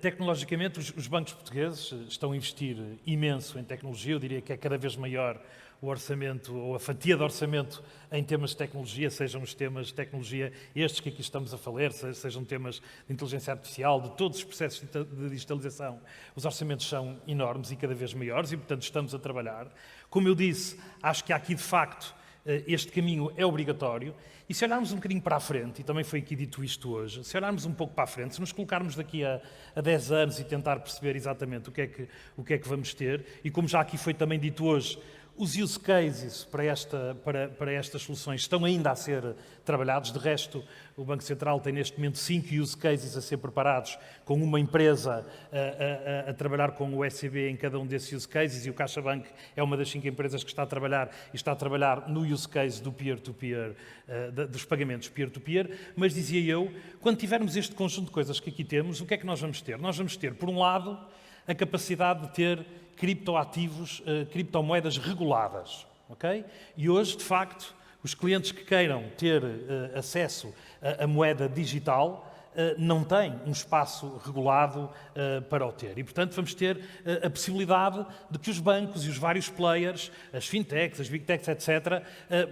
Tecnologicamente, os bancos portugueses estão a investir imenso em tecnologia. Eu diria que é cada vez maior o orçamento, ou a fatia de orçamento em temas de tecnologia, sejam os temas de tecnologia estes que aqui estamos a falar, sejam temas de inteligência artificial, de todos os processos de digitalização. Os orçamentos são enormes e cada vez maiores e, portanto, estamos a trabalhar. Como eu disse, acho que há aqui, de facto, este caminho é obrigatório. E se olharmos um bocadinho para a frente, e também foi aqui dito isto hoje, se olharmos um pouco para a frente, se nos colocarmos daqui a 10 anos e tentar perceber exatamente o que é que vamos ter, e como já aqui foi também dito hoje, os use cases para estas soluções estão ainda a ser trabalhados. De resto, o Banco Central tem neste momento 5 use cases a ser preparados, com uma empresa a trabalhar com o ECB em cada um desses use cases, e o CaixaBank é uma das 5 empresas que está a trabalhar no use case do peer-to-peer, dos pagamentos peer-to-peer. Mas dizia eu, quando tivermos este conjunto de coisas que aqui temos, o que é que nós vamos ter? Nós vamos ter, por um lado, a capacidade de ter criptoativos, criptomoedas reguladas, ok? E hoje, de facto, os clientes que queiram ter acesso a moeda digital não têm um espaço regulado para o ter. E, portanto, vamos ter a possibilidade de que os bancos e os vários players, as fintechs, as big techs, etc.,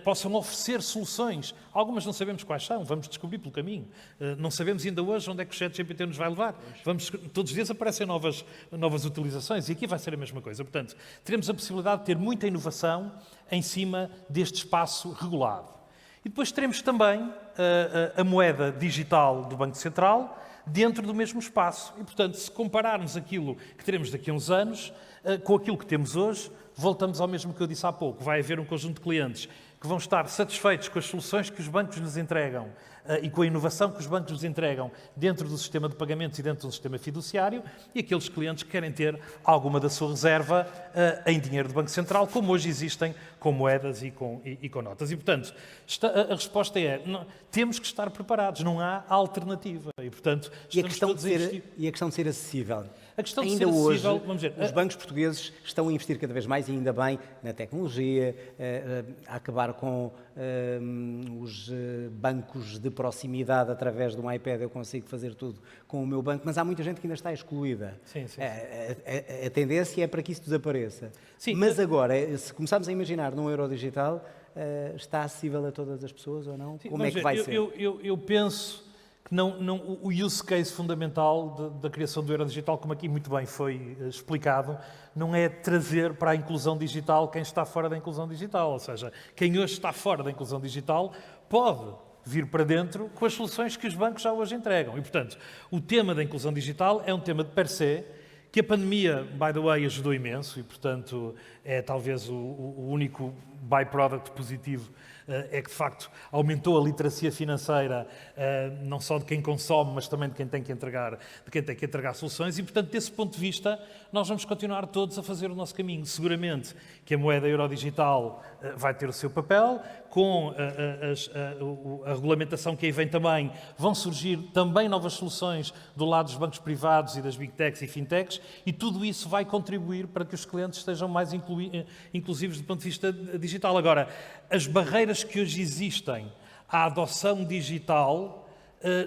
possam oferecer soluções. Algumas não sabemos quais são, vamos descobrir pelo caminho. Não sabemos ainda hoje onde é que o ChatGPT nos vai levar. Todos os dias aparecem novas utilizações, e aqui vai ser a mesma coisa. Portanto, teremos a possibilidade de ter muita inovação em cima deste espaço regulado. E depois teremos também a moeda digital do Banco Central dentro do mesmo espaço. E, portanto, se compararmos aquilo que teremos daqui a uns anos com aquilo que temos hoje, voltamos ao mesmo que eu disse há pouco. Vai haver um conjunto de clientes que vão estar satisfeitos com as soluções que os bancos lhes entregam e com a inovação que os bancos lhes entregam dentro do sistema de pagamentos e dentro do sistema fiduciário, e aqueles clientes que querem ter alguma da sua reserva em dinheiro do Banco Central, como hoje existem com moedas e com notas. E, portanto, a resposta é, temos que estar preparados, não há alternativa. E, portanto, e a questão de ser acessível? A questão de ainda ser hoje, acessível, vamos dizer, os bancos portugueses estão a investir cada vez mais, e ainda bem, na tecnologia, a acabar com os bancos de proximidade. Através de um iPad eu consigo fazer tudo com o meu banco, mas há muita gente que ainda está excluída. Sim. A tendência é para que isso desapareça. Sim. Mas agora, se começarmos a imaginar num euro digital, está acessível a todas as pessoas ou não? Sim, como é que vai ser? Eu penso que o use case fundamental da criação do euro digital, como aqui muito bem foi explicado, não é trazer para a inclusão digital quem está fora da inclusão digital. Ou seja, quem hoje está fora da inclusão digital pode vir para dentro com as soluções que os bancos já hoje entregam. E, portanto, o tema da inclusão digital é um tema de per se, que a pandemia, by the way, ajudou imenso, e, portanto, é talvez o único byproduct positivo, é que, de facto, aumentou a literacia financeira, não só de quem consome, mas também de quem tem que entregar soluções. E, portanto, desse ponto de vista, nós vamos continuar todos a fazer o nosso caminho. Seguramente que a moeda eurodigital vai ter o seu papel, com a regulamentação que aí vem também, vão surgir também novas soluções do lado dos bancos privados e das big techs e fintechs, e tudo isso vai contribuir para que os clientes estejam mais inclusivos do ponto de vista digital. Agora, as barreiras que hoje existem à adoção digital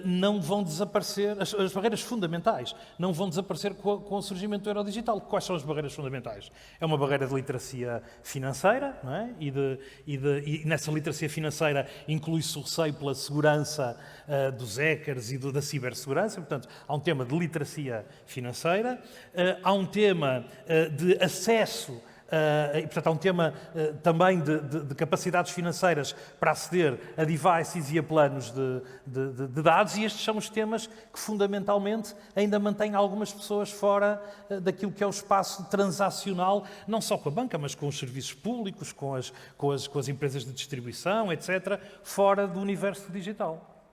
não vão desaparecer, as barreiras fundamentais não vão desaparecer com o surgimento do euro digital. Quais são as barreiras fundamentais? É uma barreira de literacia financeira, não é? E nessa literacia financeira inclui-se o receio pela segurança dos hackers e da cibersegurança. Portanto, há um tema de literacia financeira, há um tema de acesso. E, portanto, há um tema também de capacidades financeiras para aceder a devices e a planos de dados, e estes são os temas que, fundamentalmente, ainda mantêm algumas pessoas fora daquilo que é o espaço transacional, não só com a banca, mas com os serviços públicos, com as empresas de distribuição, etc., fora do universo digital.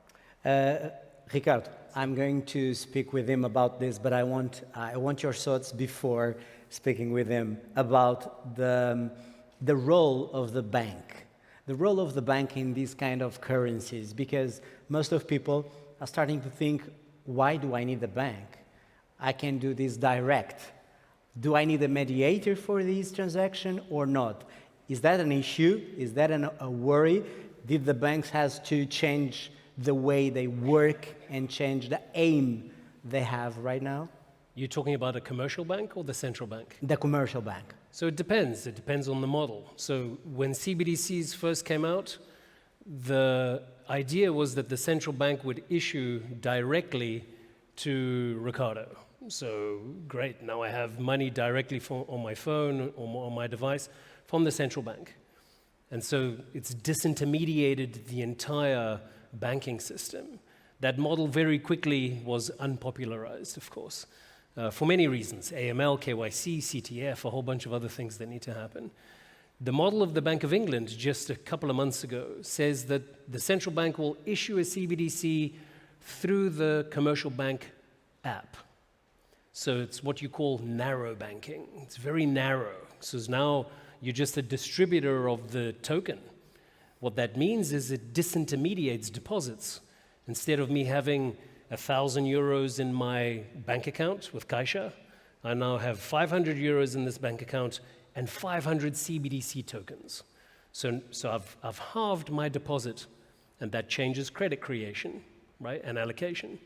Ricardo, I'm going to speak with him about this, but I want your thoughts before speaking with him about the role of the bank in these kind of currencies, because most of people are starting to think, why do I need a bank? I can do this direct. Do I need a mediator for this transaction or not? Is that an issue? Is that a worry? Did the banks have to change the way they work and change the aim they have right now? You're talking about a commercial bank or the central bank? The commercial bank. So it depends. It depends on the model. So when CBDCs first came out, the idea was that the central bank would issue directly to Ricardo. So great, now I have money directly on my phone or on my device from the central bank. And so it's disintermediated the entire banking system. That model very quickly was unpopularized, of course, for many reasons. AML, KYC, CTF, a whole bunch of other things that need to happen. The model of the Bank of England just a couple of months ago says that the central bank will issue a CBDC through the commercial bank app. So it's what you call narrow banking. It's very narrow. So now you're just a distributor of the token. What that means is it disintermediates deposits. Instead of me having 1,000 euros in my bank account with Caixa, I now have 500 euros in this bank account and 500 CBDC tokens. So I've halved my deposit, and that changes credit creation, right, and allocation.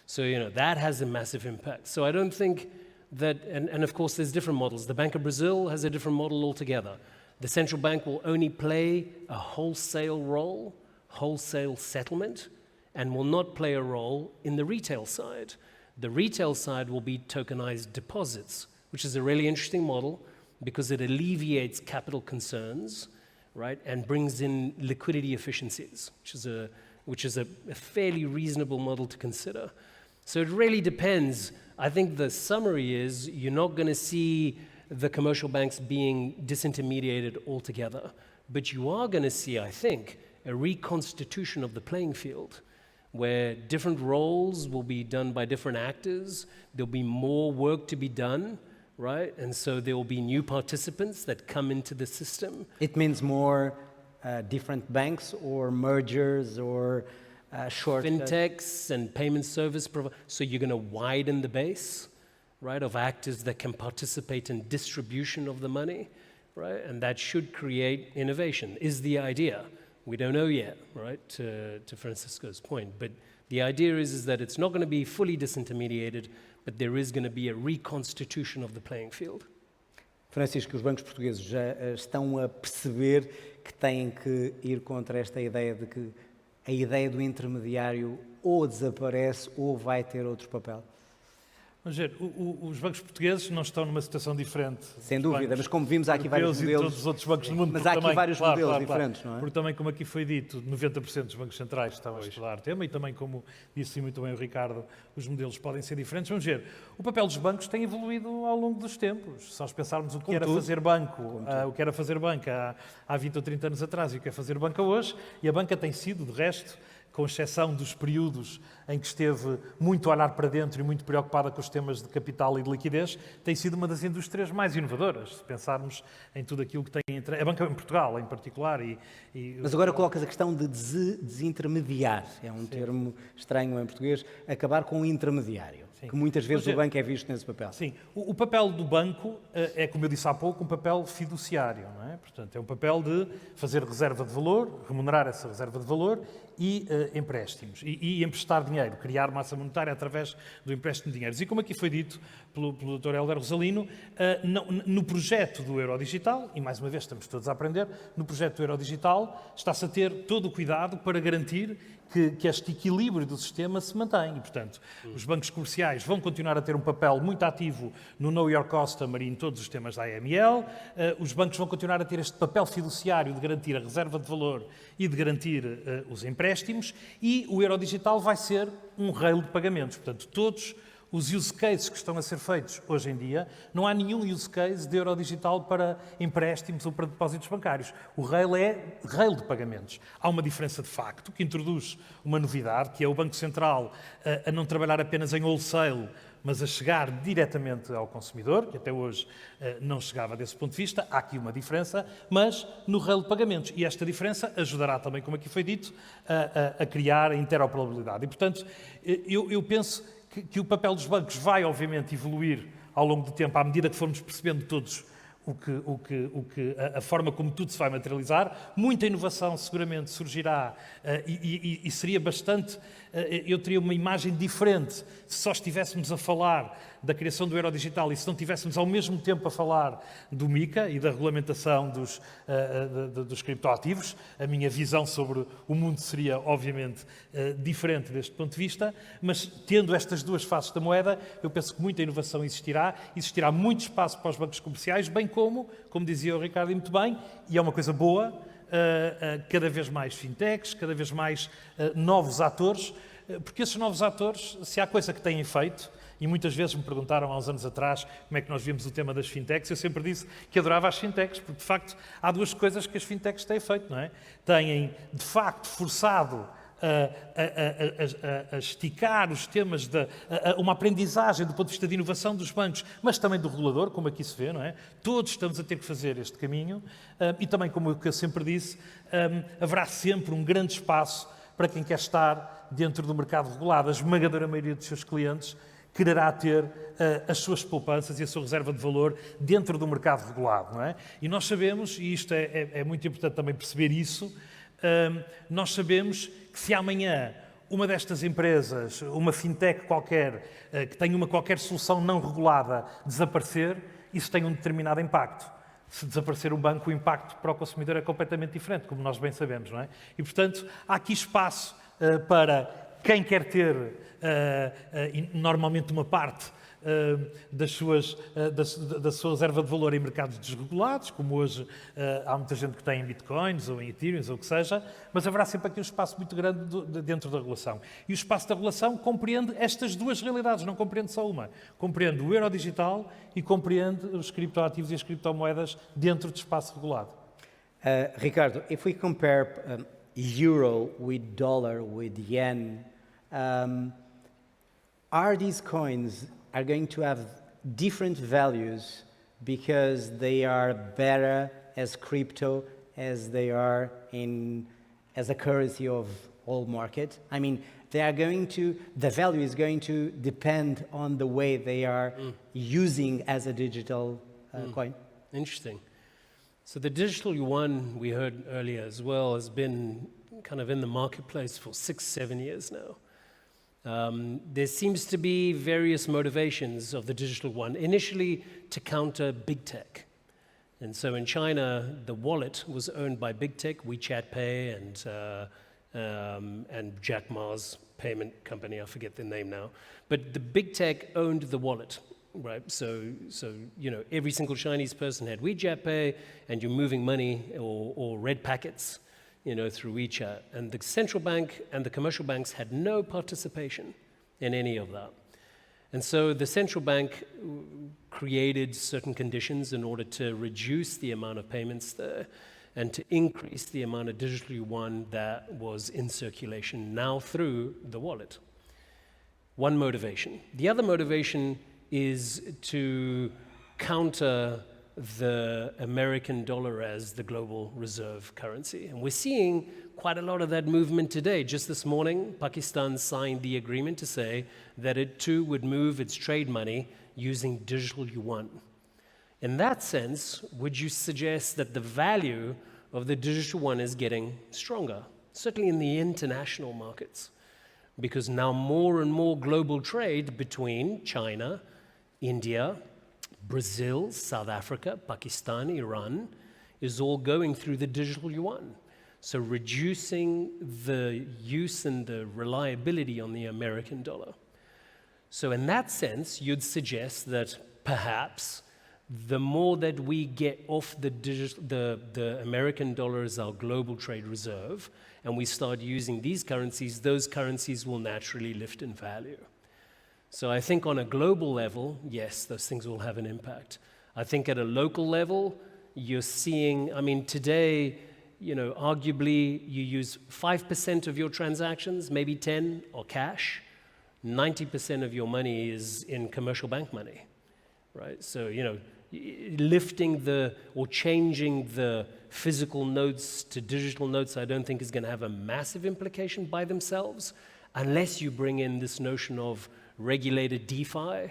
So, that has a massive impact. So I don't think that, and of course there's different models. The Bank of Brazil has a different model altogether. The central bank will only play a wholesale role, wholesale settlement, and will not play a role in the retail side. The retail side will be tokenized deposits, which is a really interesting model because it alleviates capital concerns, right, and brings in liquidity efficiencies, which is a fairly reasonable model to consider. So it really depends. I think the summary is you're not going to see the commercial banks being disintermediated altogether, but you are going to see, I think, a reconstitution of the playing field where different roles will be done by different actors. There'll be more work to be done, right? And so there will be new participants that come into the system. It means more different banks or mergers or short... Fintechs and payment service providers. So you're going to widen the base, right, of actors that can participate in distribution of the money, right? And that should create innovation, is the idea. We don't know yet, right, to Francisco's point. But the idea is that it's not going to be fully disintermediated, but there is going to be a reconstitution of the playing field. Francisco, os bancos portugueses já estão a perceber que têm que ir contra esta ideia de que a ideia do intermediário ou desaparece ou vai ter outro papel? Vamos ver, os bancos portugueses não estão numa situação diferente. Sem dúvida, mas como vimos há aqui vários modelos... E todos os outros bancos do mundo. Mas há aqui vários modelos diferentes, não é? Porque também, como aqui foi dito, 90% dos bancos centrais estão a estudar o tema e também, como disse muito bem o Ricardo, os modelos podem ser diferentes. Vamos ver, o papel dos bancos tem evoluído ao longo dos tempos. Se nós pensarmos o que era fazer banco, o que era fazer banca há 20 ou 30 anos atrás e o que é fazer banca hoje, e a banca tem sido, de resto, com exceção dos períodos em que esteve muito a olhar para dentro e muito preocupada com os temas de capital e de liquidez, tem sido uma das indústrias mais inovadoras, se pensarmos em tudo aquilo que tem entre... A banca em Portugal, em particular. Mas agora colocas a questão de desintermediar, é um termo estranho em português, acabar com o intermediário, sim, que muitas vezes o banco é visto nesse papel. Sim, o papel do banco é, como eu disse há pouco, um papel fiduciário, não é? Portanto, é um papel de fazer reserva de valor, remunerar essa reserva de valor e empréstimos, e emprestar dinheiro, criar massa monetária através do empréstimo de dinheiros. E como aqui foi dito pelo Dr. Hélder Rosalino, no projeto do Eurodigital, e mais uma vez estamos todos a aprender, no projeto do Eurodigital está-se a ter todo o cuidado para garantir que este equilíbrio do sistema se mantém. E, portanto, os bancos comerciais vão continuar a ter um papel muito ativo no Know Your Customer e em todos os temas da AML. Os bancos vão continuar a ter este papel fiduciário de garantir a reserva de valor e de garantir os empréstimos. E o Eurodigital vai ser um rail de pagamentos. Portanto, todos os use cases que estão a ser feitos hoje em dia, não há nenhum use case de Eurodigital para empréstimos ou para depósitos bancários. O rail é rail de pagamentos. Há uma diferença de facto que introduz uma novidade, que é o Banco Central a não trabalhar apenas em wholesale, mas a chegar diretamente ao consumidor, que até hoje não chegava desse ponto de vista. Há aqui uma diferença, mas no rail de pagamentos. E esta diferença ajudará também, como aqui foi dito, a criar a interoperabilidade. E, portanto, eu penso que o papel dos bancos vai, obviamente, evoluir ao longo do tempo, à medida que formos percebendo todos a forma como tudo se vai materializar. Muita inovação seguramente surgirá e seria bastante... Eu teria uma imagem diferente se só estivéssemos a falar da criação do Eurodigital e se não estivéssemos ao mesmo tempo a falar do MiCA e da regulamentação dos criptoativos. A minha visão sobre o mundo seria, obviamente, diferente deste ponto de vista, mas tendo estas duas faces da moeda, eu penso que muita inovação existirá muito espaço para os bancos comerciais, bem como dizia o Ricardo muito bem, e é uma coisa boa, cada vez mais fintechs, cada vez mais novos atores, porque esses novos atores, se há coisa que têm feito, e muitas vezes me perguntaram há uns anos atrás como é que nós vimos o tema das fintechs, eu sempre disse que adorava as fintechs, porque de facto há duas coisas que as fintechs têm feito, não é? Têm de facto forçado a esticar os temas de uma aprendizagem do ponto de vista de inovação dos bancos, mas também do regulador, como aqui se vê, não é? Todos estamos a ter que fazer este caminho e também, como eu sempre disse, haverá sempre um grande espaço para quem quer estar dentro do mercado regulado. A esmagadora maioria dos seus clientes quererá ter as suas poupanças e a sua reserva de valor dentro do mercado regulado, não é? E nós sabemos, e isto é muito importante também perceber isso, nós sabemos que se amanhã uma destas empresas, uma fintech qualquer, que tenha uma qualquer solução não regulada, desaparecer, isso tem um determinado impacto. Se desaparecer um banco, o impacto para o consumidor é completamente diferente, como nós bem sabemos, não é? E, portanto, há aqui espaço para quem quer ter, normalmente, uma parte da sua reserva de valor em mercados desregulados, como hoje há muita gente que tem em bitcoins ou em ethereum ou o que seja, mas haverá sempre aqui um espaço muito grande dentro da regulação. E o espaço da regulação compreende estas duas realidades, não compreende só uma. Compreende o euro digital e compreende os criptoativos e as criptomoedas dentro do espaço regulado. Ricardo, if we compare euro with dollar, with yen, are these coins are going to have different values because they are better as crypto as they are as a currency of all market? I mean, the value is going to depend on the way they are using as a digital coin. Interesting. So the digital yuan we heard earlier as well has been kind of in the marketplace for 6-7 years now. There seems to be various motivations of the digital one. Initially, to counter big tech. And so in China, the wallet was owned by big tech, WeChat Pay and Jack Ma's payment company, I forget the name now. But the big tech owned the wallet, right? So you know, every single Chinese person had WeChat Pay, and you're moving money or red packets, you know, through WeChat. And the central bank and the commercial banks had no participation in any of that. And so the central bank created certain conditions in order to reduce the amount of payments there and to increase the amount of digital yuan that was in circulation now through the wallet. One motivation. The other motivation is to counter the American dollar as the global reserve currency. And we're seeing quite a lot of that movement today. Just this morning, Pakistan signed the agreement to say that it too would move its trade money using digital yuan. In that sense, would you suggest that the value of the digital yuan is getting stronger, certainly in the international markets? Because now more and more global trade between China, India, Brazil, South Africa, Pakistan, Iran, is all going through the digital yuan. So reducing the use and the reliability on the American dollar. So in that sense, you'd suggest that perhaps the more that we get off the American dollar as our global trade reserve, and we start using these currencies, those currencies will naturally lift in value. So I think on a global level, yes, those things will have an impact. I think at a local level, you're seeing, I mean, today, you know, arguably you use 5% of your transactions, maybe 10, or cash. 90% of your money is in commercial bank money, right? So, you know, lifting or changing the physical notes to digital notes, I don't think is going to have a massive implication by themselves, unless you bring in this notion of regulated DeFi,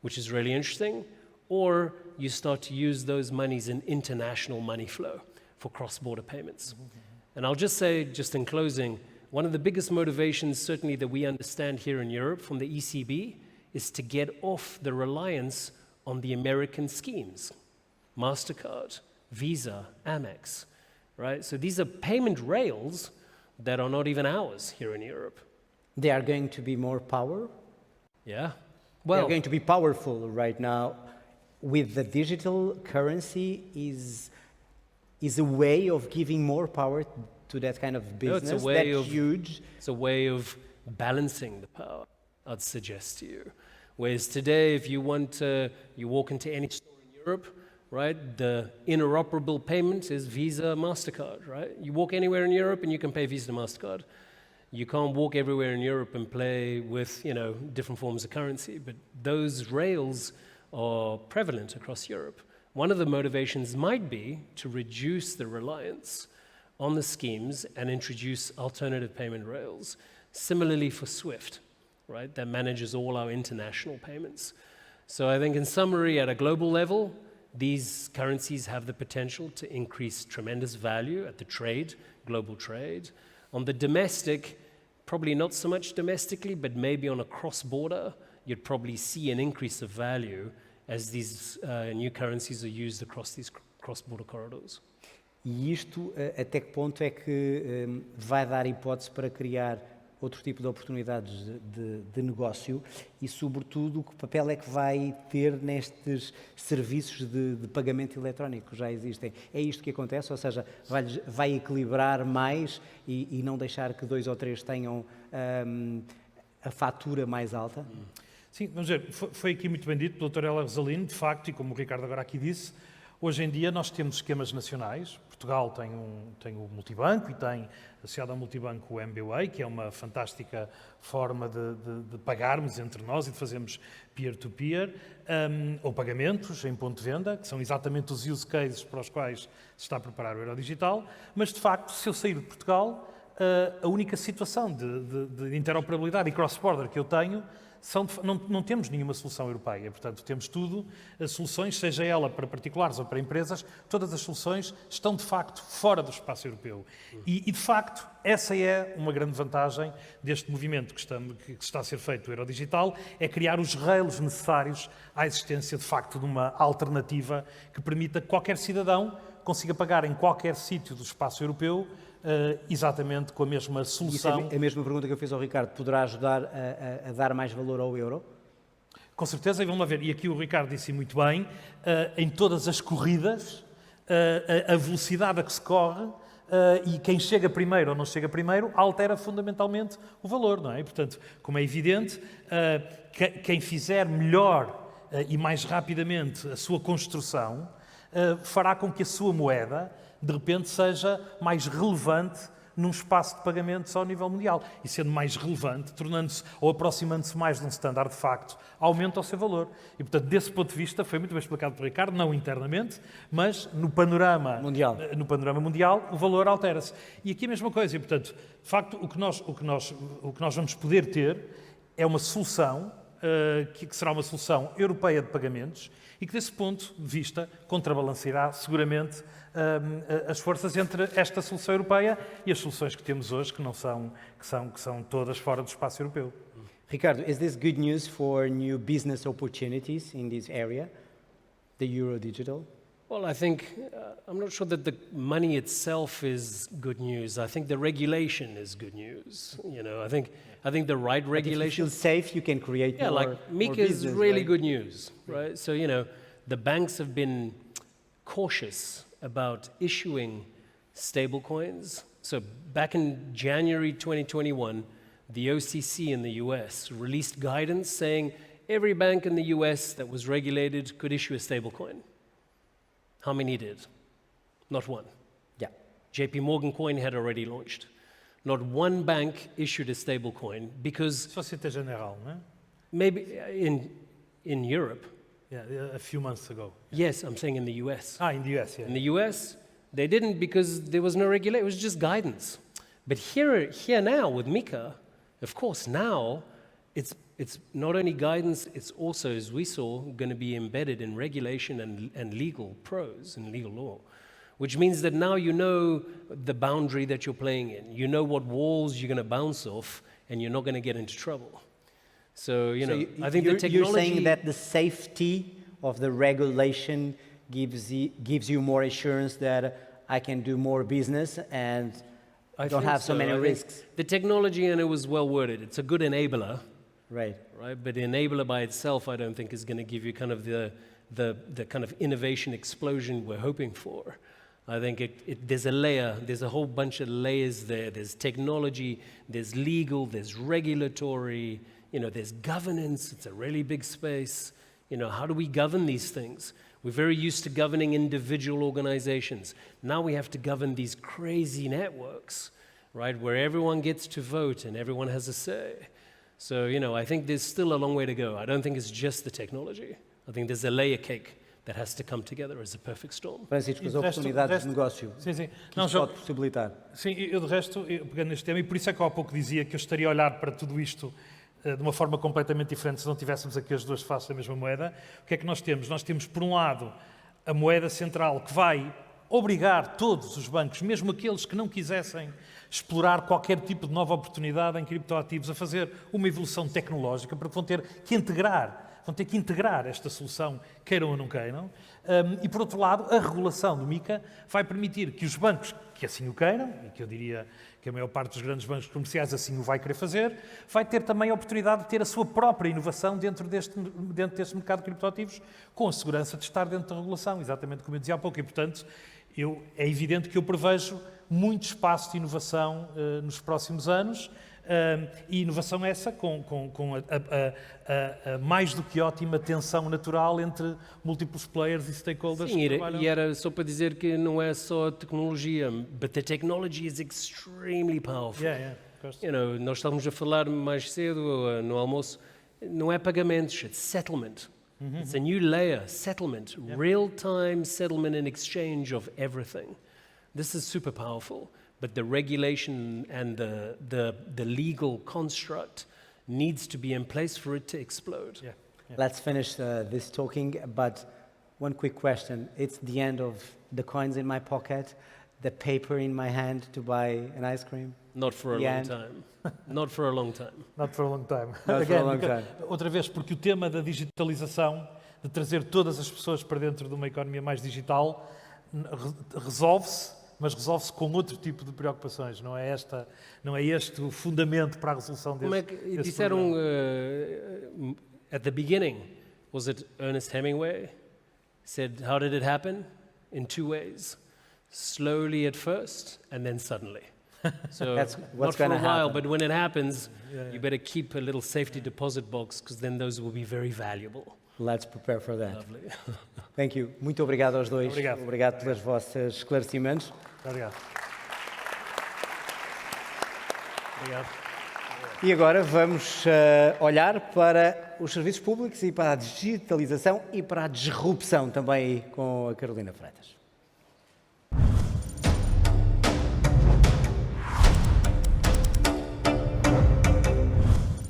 which is really interesting, or you start to use those monies in international money flow for cross-border payments. And I'll just say, just in closing, one of the biggest motivations, certainly that we understand here in Europe from the ECB, is to get off the reliance on the American schemes, MasterCard, Visa, Amex, right? So these are payment rails that are not even ours here in Europe. They are going to be more powerful. Yeah. They're Well, going to be powerful right now with the digital currency. is a way of giving more power to that kind of No, it's a business, way that of- huge. It's a way of balancing the power, I'd suggest to you. Whereas today, if you you walk into any store in Europe, right, the interoperable payment is Visa, MasterCard, right? You walk anywhere in Europe and you can pay Visa, MasterCard. You can't walk everywhere in Europe and play with, different forms of currency, but those rails are prevalent across Europe. One of the motivations might be to reduce the reliance on the schemes and introduce alternative payment rails. Similarly for SWIFT, right, that manages all our international payments. So I think in summary, at a global level, these currencies have the potential to increase tremendous value at the trade, global trade. On the domestic, probably not so much domestically, but maybe on a cross-border, you'd probably see an increase of value as these new currencies are used across these cross-border corridors. E isto, até que ponto é que vai dar hipótese para criar outro tipo de oportunidades de negócio e, sobretudo, que papel é que vai ter nestes serviços de pagamento eletrónico que já existem? É isto que acontece? Ou seja, vai equilibrar mais e não deixar que 2 ou 3 tenham a fatura mais alta? Sim, vamos ver, foi aqui muito bem dito pelo Dr. Heller Rosalino, de facto, e como o Ricardo agora aqui disse, hoje em dia nós temos esquemas nacionais. Portugal tem o multibanco e tem, associado ao multibanco, o MBWay, que é uma fantástica forma de pagarmos entre nós e de fazermos peer-to-peer, ou pagamentos em ponto de venda, que são exatamente os use cases para os quais se está a preparar o Eurodigital, mas, de facto, se eu sair de Portugal, a única situação de interoperabilidade e cross-border que eu tenho não temos nenhuma solução europeia. Portanto, temos tudo, as soluções, seja ela para particulares ou para empresas, todas as soluções estão, de facto, fora do espaço europeu. E de facto, essa é uma grande vantagem deste movimento que está a ser feito do Eurodigital, é criar os rails necessários à existência, de facto, de uma alternativa que permita que qualquer cidadão consiga pagar em qualquer sítio do espaço europeu exatamente com a mesma solução. Isso é a mesma pergunta que eu fiz ao Ricardo. Poderá ajudar a dar mais valor ao euro? Com certeza, e vamos lá ver, e aqui o Ricardo disse muito bem, em todas as corridas, a velocidade a que se corre e quem chega primeiro ou não chega primeiro altera fundamentalmente o valor, não é? E, portanto, como é evidente, quem fizer melhor e mais rapidamente a sua construção fará com que a sua moeda de repente seja mais relevante num espaço de pagamentos ao nível mundial. E sendo mais relevante, tornando-se ou aproximando-se mais de um standard de facto, aumenta o seu valor. E, portanto, desse ponto de vista, foi muito bem explicado por Ricardo, não internamente, mas no panorama mundial, o valor altera-se. E aqui a mesma coisa. E, portanto, de facto, o que nós vamos poder ter é uma solução que será uma solução europeia de pagamentos e que, desse ponto de vista, contrabalanceará seguramente as forças entre esta solução europeia e as soluções que temos hoje, que são todas fora do espaço europeu. Ricardo, is this good news for new business opportunities in this area, the Eurodigital? Well, I think, I'm not sure that the money itself is good news. I think the regulation is good news. I think the right regulation. If you feel safe, you can create more like MiCA business, is really right? good news, right? So, the banks have been cautious about issuing stablecoins. So back in January 2021, the OCC in the US released guidance saying every bank in the US that was regulated could issue a stablecoin. How many did? Not one. Yeah. JP Morgan Coin had already launched. Not one bank issued a stablecoin because Société Générale, não é? maybe in Europe. Yeah, a few months ago. Yes, I'm saying in the US. In the US, yeah. In the US, they didn't because there was no regulation. It was just guidance. But here now with MiCA, of course, now it's not only guidance, it's also, as we saw, going to be embedded in regulation and legal prose and legal law, which means that now you know the boundary that you're playing in. You know what walls you're going to bounce off, and you're not going to get into trouble. So, I think the technology... You're saying that the safety of the regulation gives you more assurance that I can do more business and I don't have so many risks. The technology, and it was well worded, it's a good enabler. Right. But the enabler by itself, I don't think is going to give you kind of the kind of innovation explosion we're hoping for. I think there's a layer, there's a whole bunch of layers there. There's technology, there's legal, there's regulatory, there's governance. It's a really big space. How do we govern these things? We're very used to governing individual organizations. Now we have to govern these crazy networks, right, where everyone gets to vote and everyone has a say. So, I think there's still a long way to go. I don't think it's just the technology. I think there's a layer cake that has to come together as a perfect storm. Francisco, as E de resto- oportunidades de de resto- negócio Sim, sim. que Não, isto João, pode possibilitar. sim, eu de resto, pegando neste tema, e por isso é que eu há pouco dizia que eu estaria a olhar para tudo isto de uma forma completamente diferente se não tivéssemos aqui as duas faces da mesma moeda. O que é que nós temos? Nós temos, por um lado, a moeda central que vai obrigar todos os bancos, mesmo aqueles que não quisessem explorar qualquer tipo de nova oportunidade em criptoativos, a fazer uma evolução tecnológica, porque vão ter que integrar esta solução, queiram ou não queiram. E, por outro lado, a regulação do MiCA vai permitir que os bancos que assim o queiram, e que eu diria que a maior parte dos grandes bancos comerciais assim o vai querer fazer, vai ter também a oportunidade de ter a sua própria inovação dentro deste mercado de criptoativos, com a segurança de estar dentro da regulação, exatamente como eu dizia há pouco. E, portanto, é evidente que eu prevejo muito espaço de inovação nos próximos anos, e inovação essa com a mais do que ótima tensão natural entre múltiplos players e stakeholders. Sim, que trabalham. e era só para dizer que não é só a tecnologia, but the technology is extremely powerful. Yeah, of course. Nós estávamos a falar mais cedo no almoço, não é pagamentos, it's settlement. It's a new layer, settlement, real-time settlement and exchange of everything. This is super powerful, but the regulation and the legal construct needs to be in place for it to explode. Yeah. Let's finish this talking, but one quick question. It's the end of the coins in my pocket, the paper in my hand to buy an ice cream. Not for a The long end. time. Not for a long time. Not for a long time. Not for a long time. Outra vez, porque o tema da digitalização, de trazer todas as pessoas para dentro de uma economia mais digital, resolve-se, mas resolve-se com outro tipo de preocupações. Não é este o fundamento para a resolução Como é desse que disseram problema. at the beginning? Was it Ernest Hemingway? Said, how did it happen? In two ways. Slowly at first, and then suddenly. So That's not what's for a gonna while, happen. but when it happens, you better keep a little safety deposit box, because then those will be very valuable. Let's prepare for that. Lovely. Thank you. Muito obrigado aos dois. Obrigado. Pelos vossos esclarecimentos. Obrigado. Obrigado. E agora vamos olhar para os serviços públicos e para a digitalização e para a disrupção também aí com a Carolina Freitas.